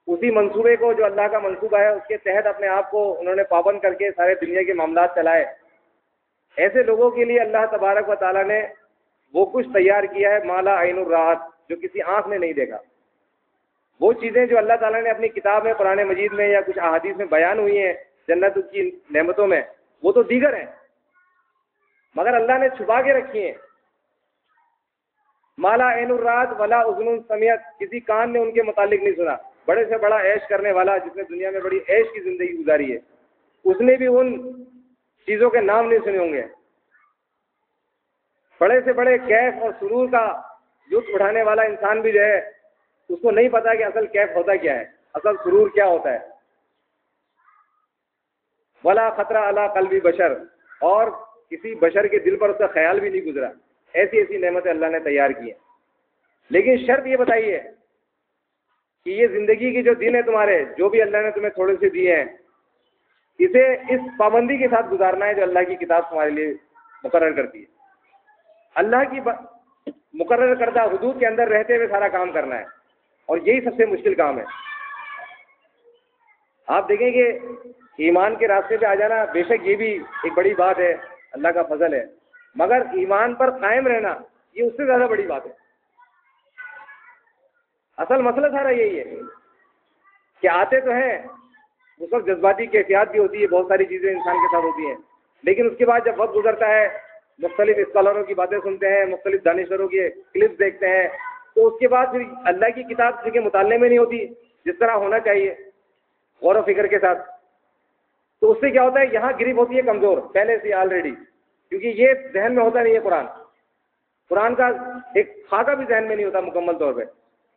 اسی منصوبے کو جو اللہ کا منصوبہ ہے اس کے تحت اپنے آپ کو انہوں نے پابند کر کے سارے دنیا کے معاملات چلائے، ایسے لوگوں کے لیے اللہ تبارک و تعالیٰ نے وہ کچھ تیار کیا ہے ما لا عین رأت، جو کسی آنکھ نے نہیں دیکھا۔ وہ چیزیں جو اللہ تعالیٰ نے اپنی کتاب میں، قرآن مجید میں یا کچھ احادیث میں بیان ہوئی ہیں جنت کی نعمتوں میں، وہ تو دیگر ہیں، مگر اللہ نے چھپا کے رکھی ہیں۔ ما لا عین رأت ولا اذن سمعت، کسی کان نے ان کے متعلق نہیں سنا۔ بڑے سے بڑا عیش کرنے والا جس نے دنیا میں بڑی عیش کی زندگی گزاری ہے، اس نے بھی ان چیزوں کے نام نہیں سنے ہوں گے۔ بڑے سے بڑے کیف اور سرور کا لطف اٹھانے والا انسان بھی جو ہے اس کو نہیں پتا کہ اصل کیف ہوتا کیا ہے، اصل سرور کیا ہوتا ہے۔ ولا خطرہ علی قلب بشر، اور کسی بشر کے دل پر اس کا خیال بھی نہیں گزرا۔ ایسی ایسی نعمتیں اللہ نے تیار کی ہیں۔ لیکن شرط یہ بتائیے کہ یہ زندگی کی جو دن ہے تمہارے، جو بھی اللہ نے تمہیں تھوڑے سے دیے ہیں، اسے اس پابندی کے ساتھ گزارنا ہے جو اللہ کی کتاب تمہارے لیے مقرر کرتی ہے۔ اللہ کی مقرر کردہ حدود کے اندر رہتے ہوئے سارا کام کرنا ہے، اور یہی سب سے مشکل کام ہے۔ آپ دیکھیں کہ ایمان کے راستے پہ آ جانا بے شک یہ بھی ایک بڑی بات ہے، اللہ کا فضل ہے، مگر ایمان پر قائم رہنا یہ اس سے زیادہ بڑی بات ہے۔ اصل مسئلہ سارا یہی ہے کہ آتے تو ہیں، اس وقت جذباتی کیفیات بھی ہوتی ہے، بہت ساری چیزیں انسان کے ساتھ ہوتی ہیں، لیکن اس کے بعد جب وقت گزرتا ہے، مختلف اسکالروں کی باتیں سنتے ہیں، مختلف دانشوروں کے کلپس دیکھتے ہیں، تو اس کے بعد پھر اللہ کی کتاب کے مطالعے میں نہیں ہوتی جس طرح ہونا چاہیے غور و فکر کے ساتھ۔ تو اس سے کیا ہوتا ہے، یہاں گریپ ہوتی ہے کمزور پہلے سے آلریڈی، کیونکہ یہ ذہن میں ہوتا نہیں ہے۔ قرآن کا ایک خاکہ بھی ذہن میں نہیں ہوتا مکمل طور پہ۔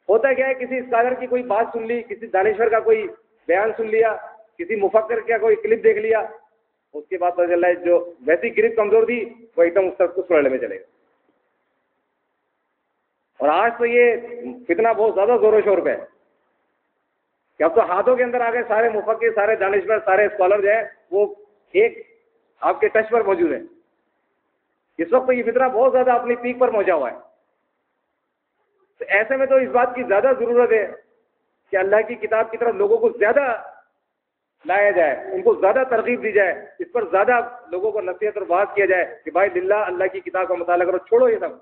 ہوتا کیا ہے، کسی اسکالر کی کوئی بات سن لی، کسی دانشور کا کوئی بیان سن لیا، کسی مفکر کا کوئی کلپ دیکھ لیا، اس کے بعد پتہ چل رہا ہے جو ویسی گریپ کمزور تھی وہ ایک دم اس رڑے میں چلے گا۔ اور آج تو یہ فتنہ بہت زیادہ زور و شور پہ ہے کہ اب تو ہاتھوں کے اندر آ گئے سارے مفکر، سارے دانشور، سارے اسکالر جو ہیں وہ ایک آپ کے ٹچ پر موجود ہیں۔ اس وقت تو یہ فتنہ بہت زیادہ اپنی پیک پر پہنچا ہوا ہے۔ تو ایسے میں تو اس بات کی زیادہ ضرورت ہے کہ اللہ کی کتاب کی طرف لوگوں کو زیادہ لایا جائے، ان کو زیادہ ترغیب دی جائے، اس پر زیادہ لوگوں کو نصیحت اور بات کیا جائے کہ بھائی للہ اللہ کی کتاب کا مطالعہ کرو، چھوڑو یہ سب۔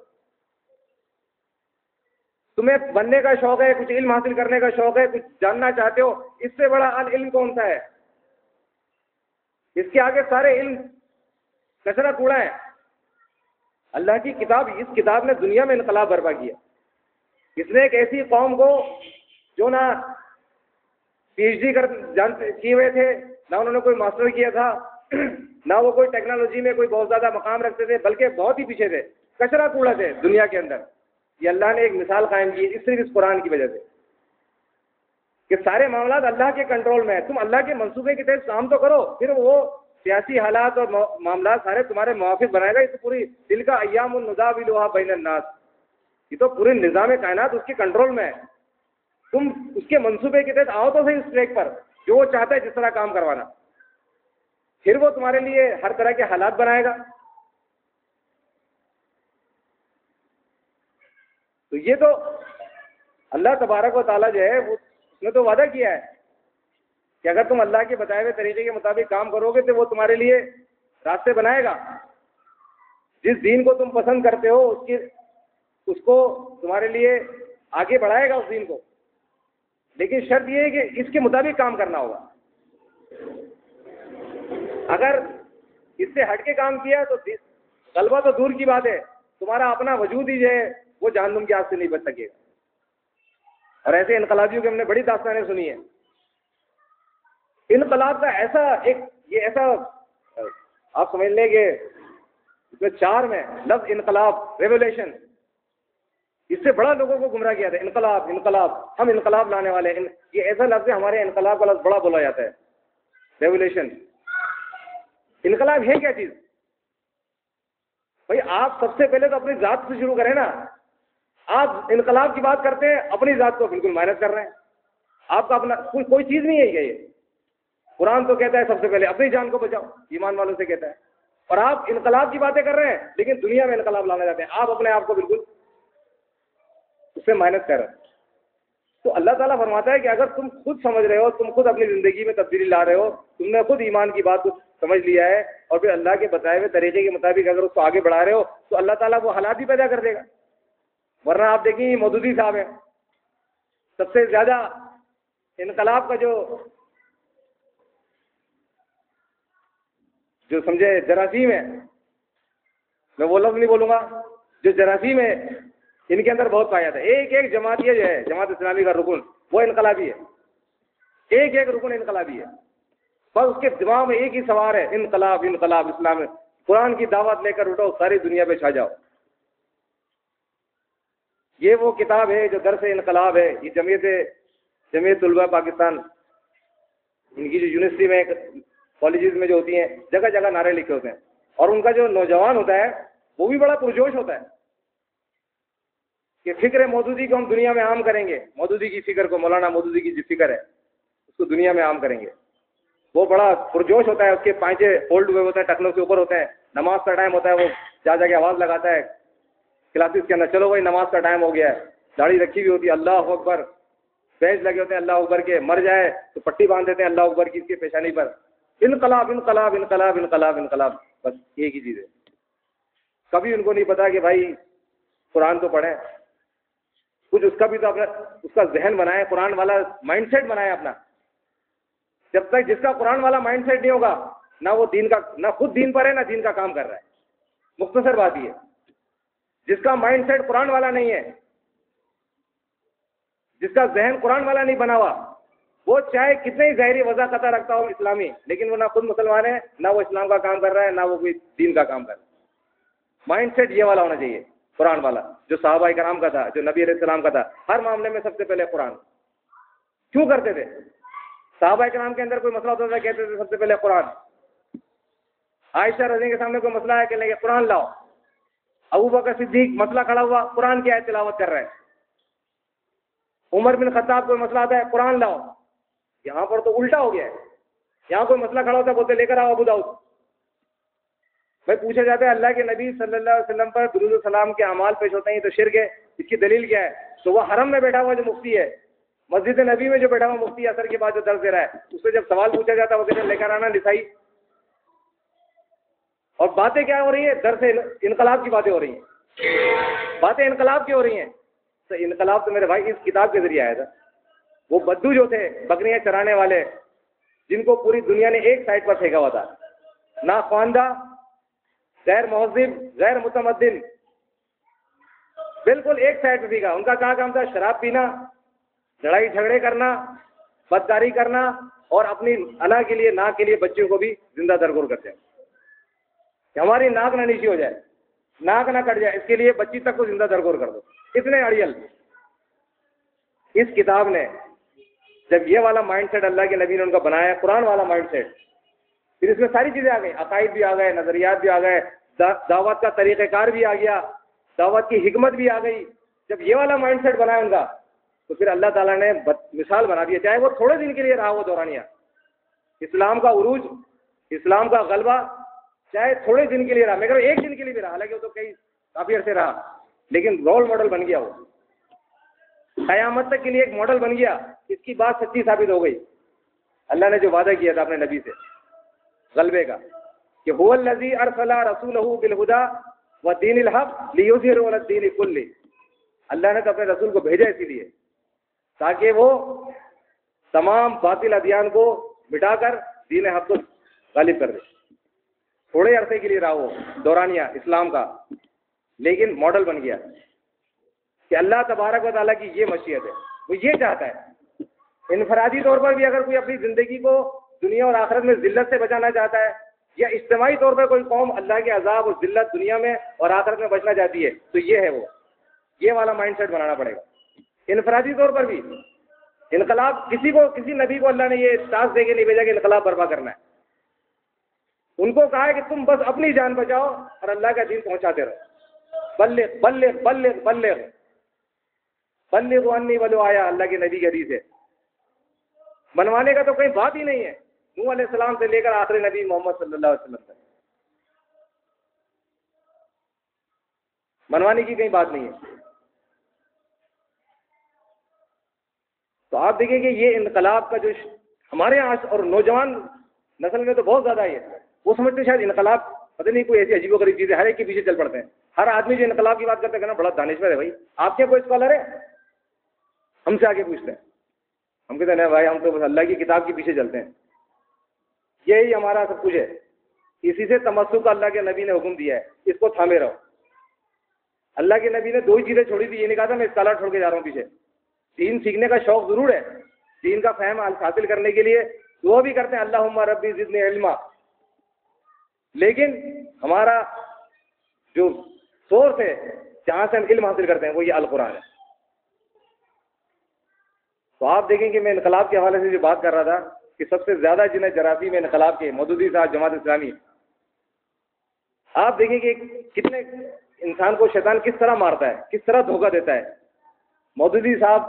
تمہیں بننے کا شوق ہے, کچھ علم حاصل کرنے کا شوق ہے, کچھ جاننا چاہتے ہو, اس سے بڑا علم کون سا ہے؟ اس کے آگے سارے علم کچرا کوڑا ہے. اللہ کی کتاب, اس کتاب نے دنیا میں انقلاب برپا کیا. اس نے ایک ایسی قوم کو جو نہ پی ایچ ڈی کیے ہوئے تھے, نہ انہوں نے کوئی ماسٹر کیا تھا, نہ وہ کوئی ٹیکنالوجی میں کوئی بہت زیادہ مقام رکھتے تھے, بلکہ بہت ہی پیچھے تھے, کچرا کوڑا تھے دنیا کے اندر. یہ اللہ نے ایک مثال قائم کی صرف اس قرآن کی وجہ سے کہ سارے معاملات اللہ کے کنٹرول میں ہیں. تم اللہ کے منصوبے کے تحت کام تو کرو, پھر وہ سیاسی حالات اور معاملات سارے تمہارے موافق بنائے گا. یہ تو پوری دل کا ایام النداولھا بین الناس, یہ تو پورے نظام کائنات اس کے کنٹرول میں ہے. تم اس کے منصوبے کے تحت آؤ تو صحیح اس ٹریک پر جو وہ چاہتا ہے جس طرح کام کروانا, پھر وہ تمہارے لیے ہر طرح کے حالات بنائے گا. تو یہ تو اللہ تبارک و تعالیٰ جو ہے وہ اس نے تو وعدہ کیا ہے کہ اگر تم اللہ کے بتائے ہوئے طریقے کے مطابق کام کرو گے تو وہ تمہارے لیے راستے بنائے گا. جس دین کو تم پسند کرتے ہو اس کو تمہارے لیے آگے بڑھائے گا اس دین کو, لیکن شرط یہ ہے کہ اس کے مطابق کام کرنا ہوگا. اگر اس سے ہٹ کے کام کیا تو غلبہ تو دور کی بات ہے, تمہارا اپنا وجود ہی جو ہے وہ جہنم کی آگ سے نہیں بچ سکے گا. اور ایسے انقلابیوں کی ہم نے بڑی داستانیں سنی ہیں. انقلاب کا ایسا ایسا آپ سمجھ لیں کہ اس میں 4 میں لفظ انقلاب, ریولیوشن, اس سے بڑا لوگوں کو گمراہ کیا تھا. انقلاب انقلاب, ہم انقلاب لانے والے ہیں. یہ ایسا لفظ ہے, ہمارے انقلاب کا لفظ بڑا بولا جاتا ہے, ریولیوشن. انقلاب ہے کیا چیز بھائی؟ آپ سب سے پہلے تو اپنی ذات سے شروع کریں نا. آپ انقلاب کی بات کرتے ہیں, اپنی ذات کو بالکل مائنس کر رہے ہیں. آپ کا اپنا کوئی چیز نہیں ہے یہ. قرآن تو کہتا ہے سب سے پہلے اپنی جان کو بچاؤ, ایمان والوں سے کہتا ہے. اور آپ انقلاب کی باتیں کر رہے ہیں لیکن دنیا میں انقلاب لانا چاہتے ہیں. آپ اپنے آپ کو بالکل اس سے مائنس کر رہے ہیں. تو اللہ تعالیٰ فرماتا ہے کہ اگر تم خود سمجھ رہے ہو, تم خود اپنی زندگی میں تبدیلی لا رہے ہو, تم نے خود ایمان کی بات کو سمجھ لیا ہے اور پھر اللہ کے بتائے ہوئے طریقے کے مطابق اگر اس کو آگے بڑھا رہے ہو, تو اللہ تعالیٰ وہ حالات بھی پیدا کر دے گا. ورنہ آپ دیکھیں یہ مودودی صاحب ہیں, سب سے زیادہ انقلاب کا جو سمجھے جراثیم ہے, میں وہ لفظ نہیں بولوں گا, جو جراثیم ہے ان کے اندر بہت پایا جاتا ہے. ایک جماعتیہ جو ہے, جماعت اسلامی کا رکن, وہ انقلابی ہے. ایک رکن انقلابی ہے. بس اس کے دماغ میں ایک ہی سوار ہے, انقلاب انقلاب. اسلام قرآن کی دعوت لے کر اٹھو, ساری دنیا پہ چھا جاؤ. یہ وہ کتاب ہے جو درس انقلاب ہے. یہ جمعیت طلباء پاکستان, ان کی جو یونیورسٹی میں کالجز میں جو ہوتی ہیں, جگہ جگہ نعرے لکھے ہوتے ہیں. اور ان کا جو نوجوان ہوتا ہے وہ بھی بڑا پرجوش ہوتا ہے کہ فکر مودودی کو ہم دنیا میں عام کریں گے. مودودی کی فکر کو, مولانا مودودی کی جو فکر ہے اس کو دنیا میں عام کریں گے. وہ بڑا پرجوش ہوتا ہے, اس کے پائچے فولڈ ہوئے ہوتے ہیں, ٹکنوں سے اوپر ہوتے ہیں. نماز کا ٹائم ہوتا ہے, وہ جا کے آواز لگاتا ہے کلاسز کے اندر, چلو بھائی نماز کا ٹائم ہو گیا ہے. داڑھی رکھی ہوئی ہوتی ہے, اللہ اکبر, بیج لگے ہوتے ہیں اللہ اکبر کے. مر جائے تو پٹی باندھ دیتے ہیں اللہ اکبر کی اس کے پیشانی پر. انقلاب انقلاب انقلاب انقلاب انقلاب, بس ایک ہی چیز ہے. کبھی ان کو نہیں پتا کہ بھائی قرآن تو پڑھیں, کچھ اس کا بھی تو اپنا اس کا ذہن بنائے, قرآن والا مائنڈ سیٹ بنائے اپنا. جب تک جس کا قرآن والا مائنڈ سیٹ نہیں ہوگا, نہ وہ دین کا, نہ خود دین پر ہے نہ دین کا کام کر رہا ہے. مختصر بات یہ, جس کا مائنڈ سیٹ قرآن والا نہیں ہے, جس کا ذہن قرآن والا نہیں بنا ہوا, وہ چاہے کتنے ہی ظاہری وضع قطع رکھتا ہو اسلامی, لیکن وہ نہ خود مسلمان ہے, نہ وہ اسلام کا کام کر رہا ہے, نہ وہ کوئی دین کا کام کر رہا ہے. مائنڈ سیٹ یہ والا ہونا چاہیے, قرآن والا, جو صحابہ کرام کا تھا, جو نبی علیہ السلام کا تھا. ہر معاملے میں سب سے پہلے قرآن. کیوں کرتے تھے؟ صحابہ کرام کے اندر کوئی مسئلہ ہوتا تھا, کہتے تھے سب سے پہلے قرآن. عائشہ رضی کے سامنے کوئی مسئلہ ہے کہ لیں گے قرآن لاؤ. ابو بکر صدیق مسئلہ کھڑا ہوا, قرآن کی آیت تلاوت کر رہے ہیں. عمر بن خطاب کوئی مسئلہ آتا ہے, قرآن لاؤ. یہاں پر تو الٹا ہو گیا ہے. یہاں کوئی مسئلہ کھڑا ہوتا ہے, بولتے لے کر آؤ ابو داؤد. بھائی پوچھا جاتا ہے اللہ کے نبی صلی اللہ علیہ وسلم پر درود و سلام کے اعمال پیش ہوتے ہیں, تو شرک ہے, اس کی دلیل کیا ہے؟ تو وہ حرم میں بیٹھا ہوا جو مفتی ہے, مسجد نبی میں جو بیٹھا ہوا مفتی اثر کے بعد جو درس دے رہا ہے, اس سے جب سوال پوچھا جاتا ہے وہ کہتے ہیں لے کر آنا نسائی. اور باتیں کیا ہو رہی ہیں؟ درس انقلاب کی باتیں ہو رہی ہیں. باتیں انقلاب کی ہو رہی ہیں. تو انقلاب تو میرے بھائی اس کتاب کے ذریعے آیا تھا. وہ بدو جو تھے بکریاں چرانے والے, جن کو پوری دنیا نے ایک سائڈ پر پھینکا ہوا تھا, ناخواندہ, غیر مہذب, غیر متمدن, بالکل ایک سائڈ پہ پھینکا. ان کا کیا کام تھا؟ شراب پینا, لڑائی جھگڑے کرنا, بدکاری کرنا, اور اپنی انا کے لیے, ناک کے لیے بچوں کو بھی زندہ درگور کرتے ہیں کہ ہماری ناک نہ نیچی ہو جائے, ناک نہ کٹ جائے, اس کے لیے بچی تک کو زندہ درگور کر دو. اتنے اڑیل. اس کتاب نے جب یہ والا مائنڈ سیٹ اللہ کے نبی نے ان کا بنایا, قرآن والا مائنڈ سیٹ, پھر اس میں ساری چیزیں آ گئی, عقائد بھی آ گئے, نظریات بھی آ گئے, دعوت کا طریقہ کار بھی آ گیا, دعوت کی حکمت بھی آ گئی. جب یہ والا مائنڈ سیٹ بنایا ان کا, تو پھر اللہ تعالیٰ نے مثال بنا دی, چاہے وہ تھوڑے دن کے لیے رہا وہ دورانیہ, اسلام کا عروج, اسلام کا غلبہ, چاہے تھوڑے دن کے لیے رہا, مگر ایک دن کے لیے بھی رہا, حالانکہ وہ تو کافی عرصے رہا, لیکن رول ماڈل بن گیا, وہ قیامت تک کے لیے ایک ماڈل بن گیا. اس کی بات سچی ثابت ہو گئی. اللہ نے جو وعدہ کیا تھا اپنے نبی سے غلبے کا, کہ هو الذی ارسل رسولہ بالہدی ودین الحق لیظہرہ علی الدین کلہ, اللہ نے تو اپنے رسول کو بھیجا اسی لیے تاکہ وہ تمام باطل ادیان کو مٹا کر دین حق کو غالب کر دے. تھوڑے عرصے کے لیے رہا وہ دورانیہ اسلام کا, لیکن ماڈل بن گیا کہ اللہ تبارک و تعالیٰ کی یہ مشیت ہے, وہ یہ چاہتا ہے. انفرادی طور پر بھی اگر کوئی اپنی زندگی کو دنیا اور آخرت میں ذلت سے بچانا چاہتا ہے, یا اجتماعی طور پر کوئی قوم اللہ کے عذاب اور ذلت دنیا میں اور آخرت میں بچنا چاہتی ہے, تو یہ ہے وہ, یہ والا مائنڈ سیٹ بنانا پڑے گا. انفرادی طور پر بھی انقلاب, کسی نبی کو اللہ نے یہ ٹاسک دے کے نہیں بھیجا کہ انقلاب برپا کرنا ہے. ان کو کہا ہے کہ تم بس اپنی جان بچاؤ اور اللہ کا دین پہنچاتے رہو. بلغ بلغ بلغ بلغ بلغوا انی ولو آیا, اللہ کے نبی کی حدیث ہے. منوانے کا تو کوئی بات ہی نہیں ہے, نوح علیہ السلام سے لے کر آخری نبی محمد صلی اللہ علیہ وسلم تک منوانے کی کہیں بات نہیں ہے. تو آپ دیکھیں کہ یہ انقلاب کا جو ہمارے یہاں اور نوجوان نسل میں تو بہت زیادہ ہے, وہ سمجھتے شاید انقلاب پتہ نہیں کوئی ایسی عجیب و غریب چیز ہے, ہر ایک کے پیچھے چل پڑتے ہیں. ہر آدمی جو انقلاب کی بات کرتے ہیں نا بڑا دانشور ہے بھائی. آپ کے کوئی اسکالر ہے؟ ہم سے آگے پوچھتے ہیں, ہم کہتے ہیں نہیں بھائی ہم تو بس اللہ کی کتاب کے پیچھے چلتے ہیں, یہی ہمارا سب کچھ ہے. اسی سے تمسک کا اللہ کے نبی نے حکم دیا ہے, اس کو تھامے رہو. اللہ کے نبی نے دو ہی چیزیں چھوڑی تھی, یہ نہیں کہا تھا میں اسکالر چھوڑ کے جا رہا ہوں پیچھے. دین سیکھنے کا شوق ضرور ہے, دین کا فہم حاصل کرنے کے لیے دعا بھی کرتے ہیں اللہم ربی زدنی علما, لیکن ہمارا جو سورس ہے جہاں سے ہم علم حاصل کرتے ہیں وہ یہ القرآن ہے. تو آپ دیکھیں کہ میں انقلاب کے حوالے سے جو بات کر رہا تھا کہ سب سے زیادہ جنہیں جراثیم انقلاب کے مودودی صاحب جماعت اسلامی, آپ دیکھیں کہ کتنے انسان کو شیطان کس طرح مارتا ہے, کس طرح دھوکہ دیتا ہے. مودودی صاحب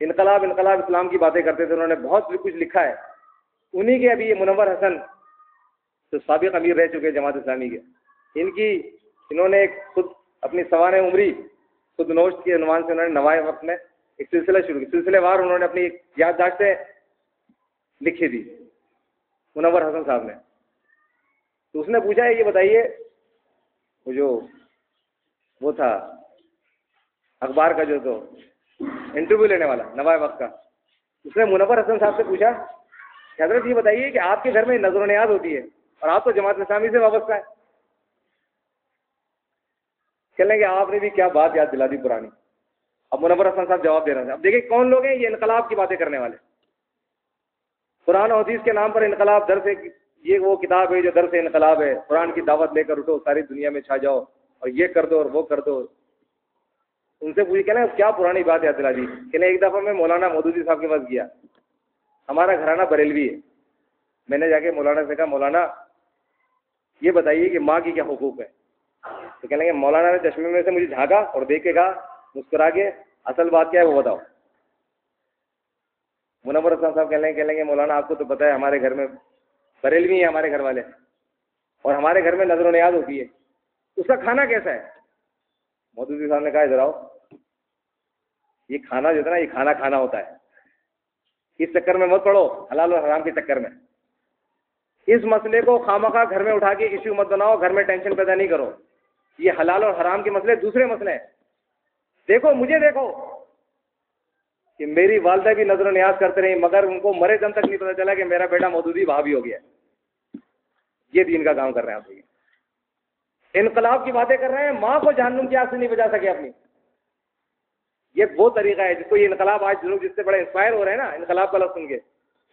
انقلاب اسلام کی باتیں کرتے تھے, انہوں نے بہت کچھ لکھا ہے. انہی کے ابھی یہ منور حسن جو سابق امیر رہ چکے جماعت اسلامی کے, انہوں نے ایک خود اپنی سوانح عمری خود نوشت کے عنوان سے انہوں نے نوائے وقت میں ایک سلسلہ شروع کیا. سلسلے وار انہوں نے اپنی یادداشتیں لکھی تھی منور حسن صاحب نے. تو اس نے پوچھا ہے یہ بتائیے, وہ تھا اخبار کا جو تو انٹرویو لینے والا نوائے وقت کا, اس نے منور حسن صاحب سے پوچھا کہ حضرت یہ بتائیے کہ آپ کے گھر میں نظر و نیاز ہوتی ہے اور آپ تو جماعت اسلامی سے وابستہ ہیں. چلیں گے آپ نے بھی کیا بات یاد دلا دی پرانی. اب منور حسن صاحب جواب دے رہے ہیں. اب دیکھیں کون لوگ ہیں یہ انقلاب کی باتیں کرنے والے. قرآن و حدیث کے نام پر انقلاب, درس یہ وہ کتاب ہے جو درس انقلاب ہے, قرآن کی دعوت لے کر اٹھو, ساری دنیا میں چھا جاؤ اور یہ کر دو اور وہ کر دو. ان سے پوچھ کہنا کیا پرانی بات یاد دلا دی. کہ ایک دفعہ میں مولانا مودودی صاحب کے پاس گیا, ہمارا گھرانہ بریلوی ہے. میں نے جا کے مولانا سے کہا مولانا یہ بتائیے کہ ماں کی کیا حقوق ہے. تو کہنے لگے مولانا نے چشمے میں سے مجھے جھانکا اور دیکھ کے کہا مسکرا کے اصل بات کیا ہے وہ بتاؤ. منور حسن صاحب کہنے لگے مولانا آپ کو تو پتہ ہے ہمارے گھر میں بریلوی ہیں ہمارے گھر والے, اور ہمارے گھر میں نظر و نیاز ہوتی ہے, اس کا کھانا کیسا ہے. مودودی صاحب نے کہا ادھر آؤ, یہ کھانا جو ہے نا یہ کھانا ہوتا ہے, اس چکر میں مت پڑو حلال اور حرام کے چکر میں. اس مسئلے کو خامخواہ گھر میں اٹھا کے ایشو مت بناؤ, گھر میں ٹینشن پیدا نہیں کرو. یہ حلال اور حرام کے مسئلے دوسرے مسئلے ہیں. دیکھو مجھے دیکھو کہ میری والدہ بھی نظر و نیاز کرتے رہی، مگر ان کو مرے دم تک نہیں پتا چلا کہ میرا بیٹا مودودی وہابی ہو گیا. یہ دین کا کام کر رہے ہیں آپ. انقلاب کی باتیں کر رہے ہیں، ماں کو جہنم کی آگ سے نہیں بچا سکے اپنی. یہ وہ طریقہ ہے جس کو یہ انقلاب آج لوگ جس سے بڑے انسپائر ہو رہے ہیں نا انقلاب کا لفظ سن کے.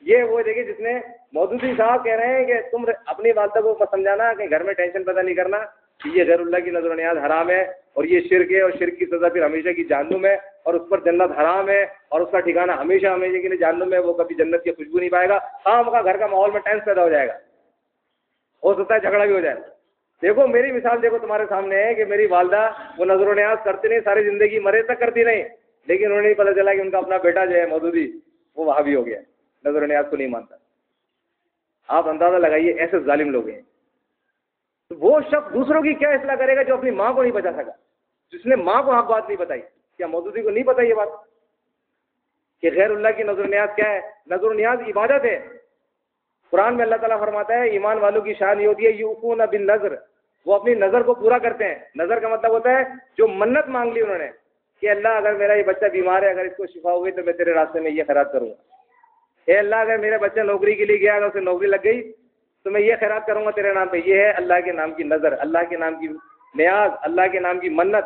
یہ وہ دیکھیے جس میں مودودی صاحب کہہ رہے ہیں کہ تم اپنی والدہ کو سمجھانا کہ گھر میں ٹینشن پیدا نہیں کرنا کہ یہ غیر اللہ کی نظر و نیاز حرام ہے اور یہ شرک ہے اور شرک کی سزا پھر ہمیشہ کی جہنم ہے اور اس پر جنت حرام ہے اور اس کا ٹھکانہ ہمیشہ ہمیشہ کے لیے جہنم ہے، وہ کبھی جنت کی خوشبو نہیں پائے گا. خام کا گھر کا ماحول میں ٹینس پیدا ہو جائے گا، ہو سکتا ہے جھگڑا بھی ہو جائے. دیکھو میری مثال دیکھو تمہارے سامنے ہے کہ میری والدہ وہ نظر و نیاز کرتی نہیں، ساری زندگی مرے تک کرتی نہیں، لیکن انہیں نہیں پتہ چلا کہ ان کا اپنا بیٹا جو ہے مودودی وہ وہابی ہو گیا، نظر و نیاز کو نہیں مانتا. آپ اندازہ لگائیے ایسے ظالم لوگ ہیں. تو وہ شخص دوسروں کی کیا اصلاح کرے گا جو اپنی ماں کو نہیں بچا سکا، جس نے ماں کو حق بات نہیں بتائی؟ کیا مودودی کو نہیں پتا یہ بات کہ غیر اللہ کی نظر و نیاز کیا ہے؟ نظر و نیاز عبادت ہے. قرآن میں اللہ تعالیٰ فرماتا ہے ایمان والوں کی شان یہ ہوتی ہے یوفون بالنذر، وہ اپنی نظر کو پورا کرتے ہیں. نظر کا مطلب ہوتا ہے جو منت مانگ لی انہوں نے کہ اللہ اگر میرا یہ بچہ بیمار ہے، اگر اس کو شفا ہو گئی تو میں تیرے راستے میں یہ خیرات کروں گا. اے اللہ اگر میرا بچہ نوکری کے لیے گیا، اگر اسے نوکری لگ گئی تو میں یہ خیرات کروں گا تیرے نام پہ. یہ ہے اللہ کے نام کی نظر، اللہ کے نام کی نیاز، اللہ کے نام کی منت.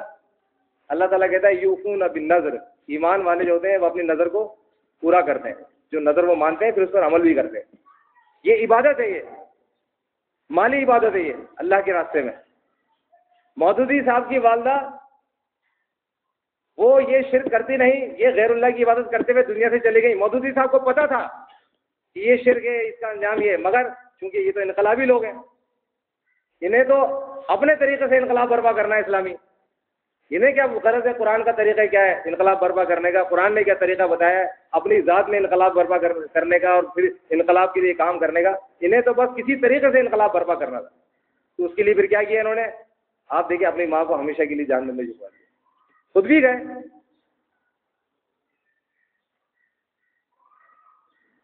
اللہ تعالیٰ کہتا ہے یوفون بالنذر، ایمان والے جو ہوتے ہیں وہ اپنی نظر کو پورا کرتے ہیں، جو نظر وہ مانتے ہیں پھر اس پر عمل بھی کرتے ہیں. یہ عبادت ہے، یہ مالی عبادت ہے یہ اللہ کے راستے میں. مودودی صاحب کی والدہ وہ یہ شرک کرتی نہیں، یہ غیر اللہ کی عبادت کرتے ہوئے دنیا سے چلی گئی. مودودی صاحب کو پتا تھا کہ یہ شرک ہے، اس کا انجام یہ ہے، مگر چونکہ یہ تو انقلابی لوگ ہیں، انہیں تو اپنے طریقے سے انقلاب برپا کرنا ہے اسلامی. انہیں کیا غرض ہے؟ قرآن کا طریقہ کیا ہے انقلاب برپا کرنے کا؟ قرآن نے کیا طریقہ بتایا ہے اپنی ذات میں انقلاب برپا کرنے کا اور پھر انقلاب کے لیے کام کرنے کا؟ انہیں تو بس کسی طریقے سے انقلاب برپا کرنا تھا. تو اس کے لیے پھر کیا کیا انہوں نے؟ آپ دیکھیں اپنی ماں کو ہمیشہ کے لیے جہنم میں جھکوا دیا، خود بھی گئے،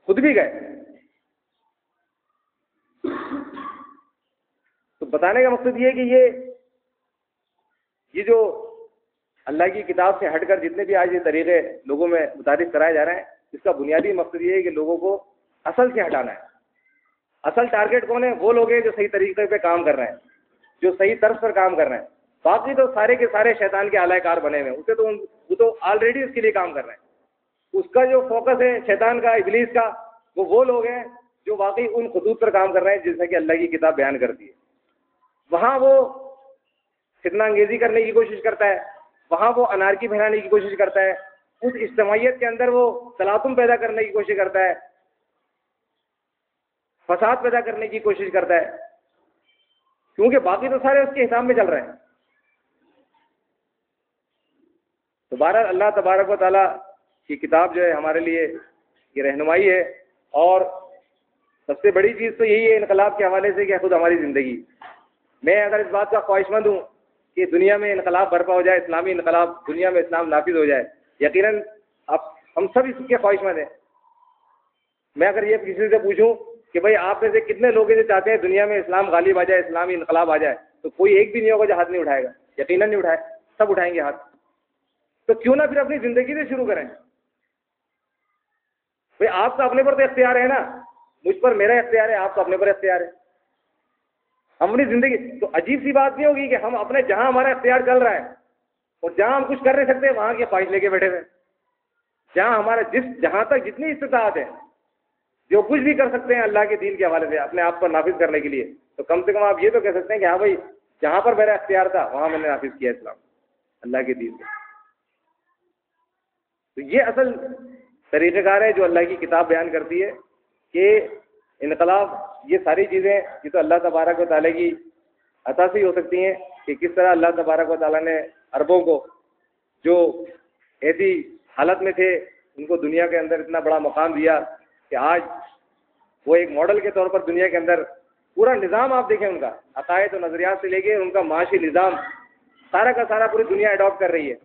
خود بھی گئے. تو بتانے کا مقصد یہ ہے کہ یہ جو اللہ کی کتاب سے ہٹ کر جتنے بھی آج یہ طریقے لوگوں میں متعارف کرائے جا رہے ہیں، اس کا بنیادی مقصد یہ ہے کہ لوگوں کو اصل سے ہٹانا ہے. اصل ٹارگیٹ کون ہے؟ وہ لوگ ہیں جو صحیح طریقے پہ کام کر رہے ہیں، جو صحیح طرز پر کام کر رہے ہیں. باقی تو سارے کے سارے شیطان کے اعلی کار بنے ہوئے ہیں، وہ تو آلریڈی اس کے لیے کام کر رہے ہیں. اس کا جو فوکس ہے شیطان کا، ابلیس کا، وہ لوگ ہیں جو واقعی ان خطوط پر کام کر رہے ہیں جیسے کہ اللہ کی کتاب بیان کرتی ہے. وہاں وہ فتنہ انگیزی کرنے کی کوشش کرتا ہے، وہاں وہ انارکی پھیلانے کی کوشش کرتا ہے، اس اجتماعیت کے اندر وہ تلاطم پیدا کرنے کی کوشش کرتا ہے، فساد پیدا کرنے کی کوشش کرتا ہے، کیونکہ باقی تو سارے اس کے حساب میں چل رہے ہیں. تو بہرحال اللہ تبارک و تعالیٰ کی کتاب جو ہے ہمارے لیے یہ رہنمائی ہے. اور سب سے بڑی چیز تو یہی ہے انقلاب کے حوالے سے کہ خود ہماری زندگی، میں اگر اس بات کا خواہش مند ہوں کہ دنیا میں انقلاب برپا ہو جائے، اسلامی انقلاب، دنیا میں اسلام نافذ ہو جائے، یقیناً اب ہم سب اس کے خواہش مند ہیں. میں اگر یہ کسی سے پوچھوں کہ بھائی آپ میں سے کتنے لوگ یہ چاہتے ہیں دنیا میں اسلام غالب آ جائے، اسلامی انقلاب آ جائے، تو کوئی ایک بھی نہیں ہوگا جو ہاتھ نہیں اٹھائے گا. یقیناً نہیں اٹھائے، سب اٹھائیں گے ہاتھ. تو کیوں نہ پھر اپنی زندگی سے شروع کریں. بھائی آپ کا اپنے پر تو اختیار ہے نا، مجھ پر میرا اختیار ہے، آپ کا اپنے پر اختیار ہے. ہم اپنی زندگی تو عجیب سی بات نہیں ہوگی کہ ہم اپنے جہاں ہمارا اختیار چل رہا ہے اور جہاں ہم کچھ کر نہیں سکتے وہاں کی خواہش لے کے بیٹھے ہوئے. جہاں ہمارا جہاں تک جتنی استطاعت ہے، جو کچھ بھی کر سکتے ہیں اللہ کے دین کے حوالے سے اپنے آپ پر نافذ کرنے کے لیے، تو کم سے کم آپ یہ تو کہہ سکتے ہیں کہ ہاں بھائی جہاں پر میرا اختیار تھا وہاں میں نے نافذ کیا اسلام، اللہ کے دین سے. تو یہ اصل طریقہ کار ہے جو اللہ کی کتاب بیان کرتی ہے کہ انقلاب، یہ ساری چیزیں یہ تو اللہ تبارک و تعالیٰ کی عطا سے ہی ہو سکتی ہیں کہ کس طرح اللہ تبارک و تعالیٰ نے عربوں کو جو ایسی حالت میں تھے ان کو دنیا کے اندر اتنا بڑا مقام دیا کہ آج وہ ایک ماڈل کے طور پر دنیا کے اندر پورا نظام آپ دیکھیں ان کا عقائد و نظریات سے لے کے ان کا معاشی نظام سارا کا سارا پوری دنیا اڈاپٹ کر رہی ہے،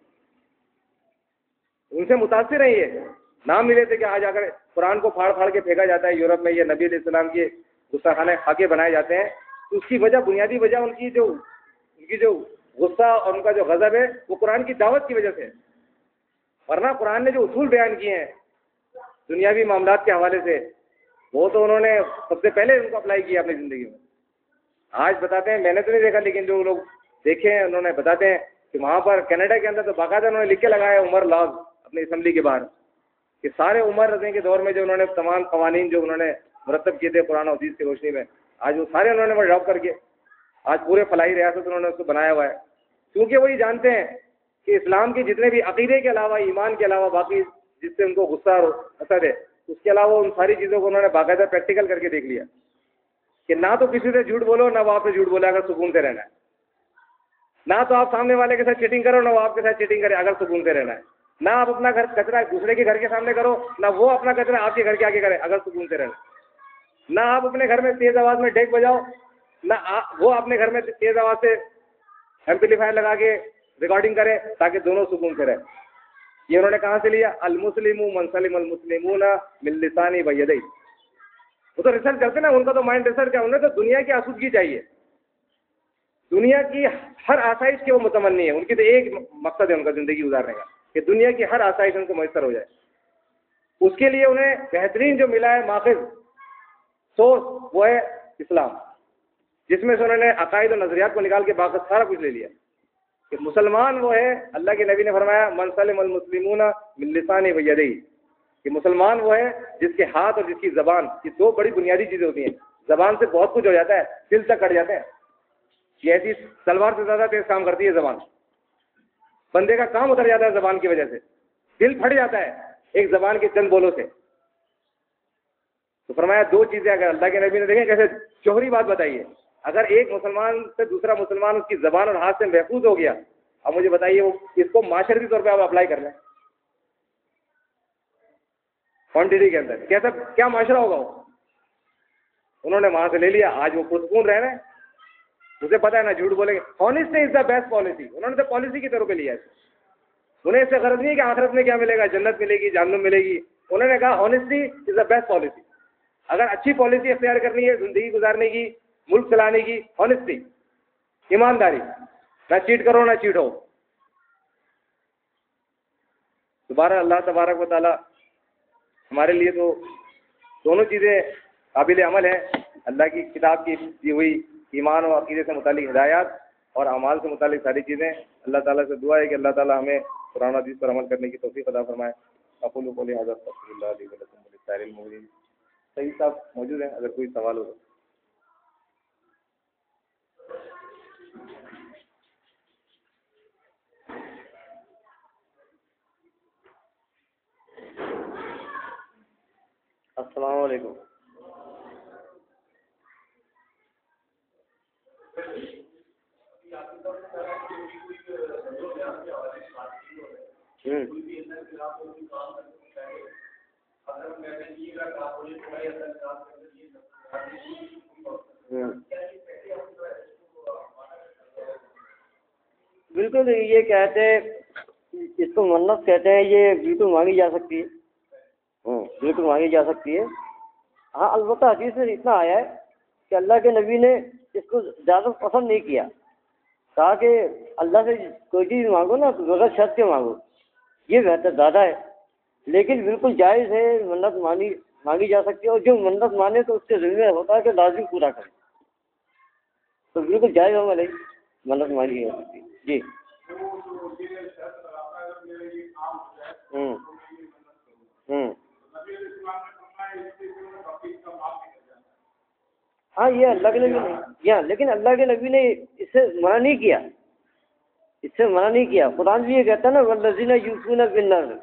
ان سے متاثر ہے. یہ نام نہیں لیتے کہ آج اگر قرآن کو پھاڑ پھاڑ کے پھینکا جاتا ہے یورپ میں، یا نبی علیہ السلام کے گستاخانہ خاکے بنائے جاتے ہیں، تو اس کی وجہ، بنیادی وجہ ان کی جو غصہ اور ان کا جو غضب ہے وہ قرآن کی دعوت کی وجہ سے ہے، ورنہ قرآن نے جو اصول بیان کیے ہیں دنیاوی معاملات کے حوالے سے وہ تو انہوں نے سب سے پہلے ان کو اپلائی کیا اپنی زندگی میں۔ آج بتاتے ہیں، میں نے تو نہیں دیکھا لیکن جو لوگ دیکھے ہیں انہوں نے بتاتے ہیں کہ وہاں پر کینیڈا کے اندر تو باقاعدہ انہوں نے لکھ کے لگایا عمر لاز اپنی اسمبلی کے باہر کہ سارے عمر رضی کے دور میں جو انہوں نے تمام قوانین جو انہوں نے مرتب کیے تھے قرآن و حدیث کی روشنی میں، آج وہ سارے انہوں نے وہ ڈراپ کر کے آج پورے فلاحی ریاست انہوں نے اس کو بنایا ہوا ہے، کیونکہ وہ یہ جانتے ہیں کہ اسلام کے جتنے بھی عقیدے کے علاوہ ایمان کے علاوہ باقی جس سے ان کو غصہ اور حسد ہے اس کے علاوہ ان ساری چیزوں کو انہوں نے باقاعدہ پریکٹیکل کر کے دیکھ لیا کہ نہ تو کسی سے جھوٹ بولو نہ وہ آپ سے جھوٹ بولے اگر سکون سے رہنا ہے، نہ تو آپ سامنے والے کے ساتھ چیٹنگ کرو نہ وہ آپ کے ساتھ چیٹنگ کرے اگر سکون سے رہنا ہے، نہ آپ اپنا گھر کچرا دوسرے کے گھر کے سامنے کرو نہ وہ اپنا کچرا آپ کے گھر کے آگے کرے اگر سکون سے رہنا ہے، نہ آپ اپنے گھر میں تیز آواز میں ڈیک بجاؤ نہ وہ اپنے گھر میں تیز آواز سے ایمپلیفائر لگا کے ریکارڈنگ کرے تاکہ دونوں سکون سے رہے۔ یہ انہوں نے کہاں سے لیا؟ المسلم من سلم المسلمون من لسانه ویدیہ۔ وہ تو ریسرچ کرتے نا، ان کا تو مائنڈ ریسرچ ہے، انہیں تو دنیا کی آسودگی چاہیے، دنیا کی ہر آسائش کے وہ متمنی ہے، ان کی تو ایک مقصد ہے ان کا زندگی گزارنے کا کہ دنیا کی ہر آسائش ان کو میسر ہو جائے۔ اس کے لیے انہیں بہترین جو ملا ہے ماخذ سورس وہ ہے اسلام، جس میں سے انہوں نے عقائد و نظریات کو نکال کے باقی سارا کچھ لے لیا کہ مسلمان وہ ہے، اللہ کے نبی نے فرمایا من سلم المسلمون من لسانه ویدیہ، کہ مسلمان وہ ہے جس کے ہاتھ اور جس کی زبان، یہ دو بڑی بنیادی چیزیں ہوتی ہیں، زبان سے بہت کچھ ہو جاتا ہے، دل تک کٹ جاتے ہیں، یہ ایسی تلوار سے زیادہ تیز کام کرتی ہے زبان، بندے کا کام اتر جاتا ہے زبان کی وجہ سے، دل پھٹ جاتا ہے ایک زبان کے چند بولوں سے۔ تو فرمایا دو چیزیں اگر اللہ کے نبی نے دیکھیں کیسے جوہری بات بتائیے، اگر ایک مسلمان سے دوسرا مسلمان اس کی زبان اور ہاتھ سے محفوظ ہو گیا، اب مجھے بتائیے وہ اس کو معاشرتی طور پہ آپ اپلائی کر لیں کوانٹٹی کے اندر کیسا کیا معاشرہ ہوگا وہ؟ انہوں نے وہاں سے لے لیا، آج وہ پرسکون رہ رہے ہیں، مجھے پتا ہے نا جھوٹ بولیں گے، ہانیسٹی از دا بیسٹ پالیسی، انہوں نے تو پالیسی کی طرف پہ لیا ہے، انہیں اس سے غرض نہیں ہے کہ آخرت میں کیا ملے گا، جنت ملے گی جہنم ملے گی، انہوں نے کہا ہانیسٹی از دا بیسٹ پالیسی، اگر اچھی پالیسی اختیار کرنی ہے زندگی گزارنے کی، ملک چلانے کی، ہانیسٹی ایمانداری، نہ چیٹ کرو نہ چیٹ ہو۔ دوبارہ اللہ تبارک و تعالی ہمارے لیے تو دونوں چیزیں قابل عمل ہیں، اللہ کی کتاب کی دی ہوئی ایمان و عقیدے سے متعلق ہدایات اور اعمال سے متعلق ساری چیزیں، اللہ تعالیٰ سے دعا ہے کہ اللہ تعالیٰ ہمیں قرآن و حدیث پر عمل کرنے کی توفیق عطا فرمائے۔ اقول قولی ھذا استغفر اللہ لی ولکم ولسائر المؤمنین۔ صحیح صاحب موجود ہیں اگر کوئی سوال ہو تو۔ السلام علیکم۔ بالکل یہ کہتے ہیں، اس کو منت کہتے ہیں، یہ بالکل مانگی جا سکتی ہے، بالکل مانگی جا سکتی ہے۔ ہاں البتہ حدیث میں اتنا آیا ہے کہ اللہ کے نبی نے اس کو زیادہ پسند نہیں کیا، کہا کہ اللہ سے کوئی چیز مانگو نا تو بغیر شرط کے مانگو، یہ بہتر زیادہ ہے، لیکن بالکل جائز ہے، منت مانگی جا سکتی ہے، اور جو منت مانے تو اس کے ذمہ ہوتا ہے کہ لازم پورا کرے، تو بالکل جائز ہوگا نہیں منت مانگی جا سکتی ہے۔ جی ہاں یہ اللہ کے نبی نے، لیکن اللہ کے نبی نے اس سے منع نہیں کیا، اس سے منع نہیں کیا۔ قرآن بھی یہ کہتا ہے نا والذین یوفون بالنذر۔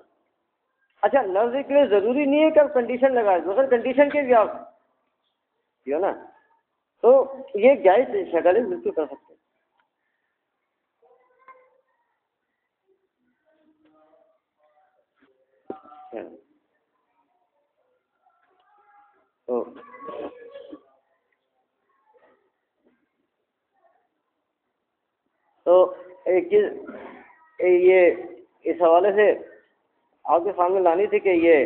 اچھا نذر کے لیے ضروری نہیں ہے کہ آپ کنڈیشن لگائیں، دوسرے کنڈیشن کے بھی آپ ٹھیک ہے نا، تو یہ جائز شکل ہے، بالکل کر سکتے ہیں۔ تو ایک چیز یہ اس حوالے سے آپ کے سامنے لانی تھی کہ یہ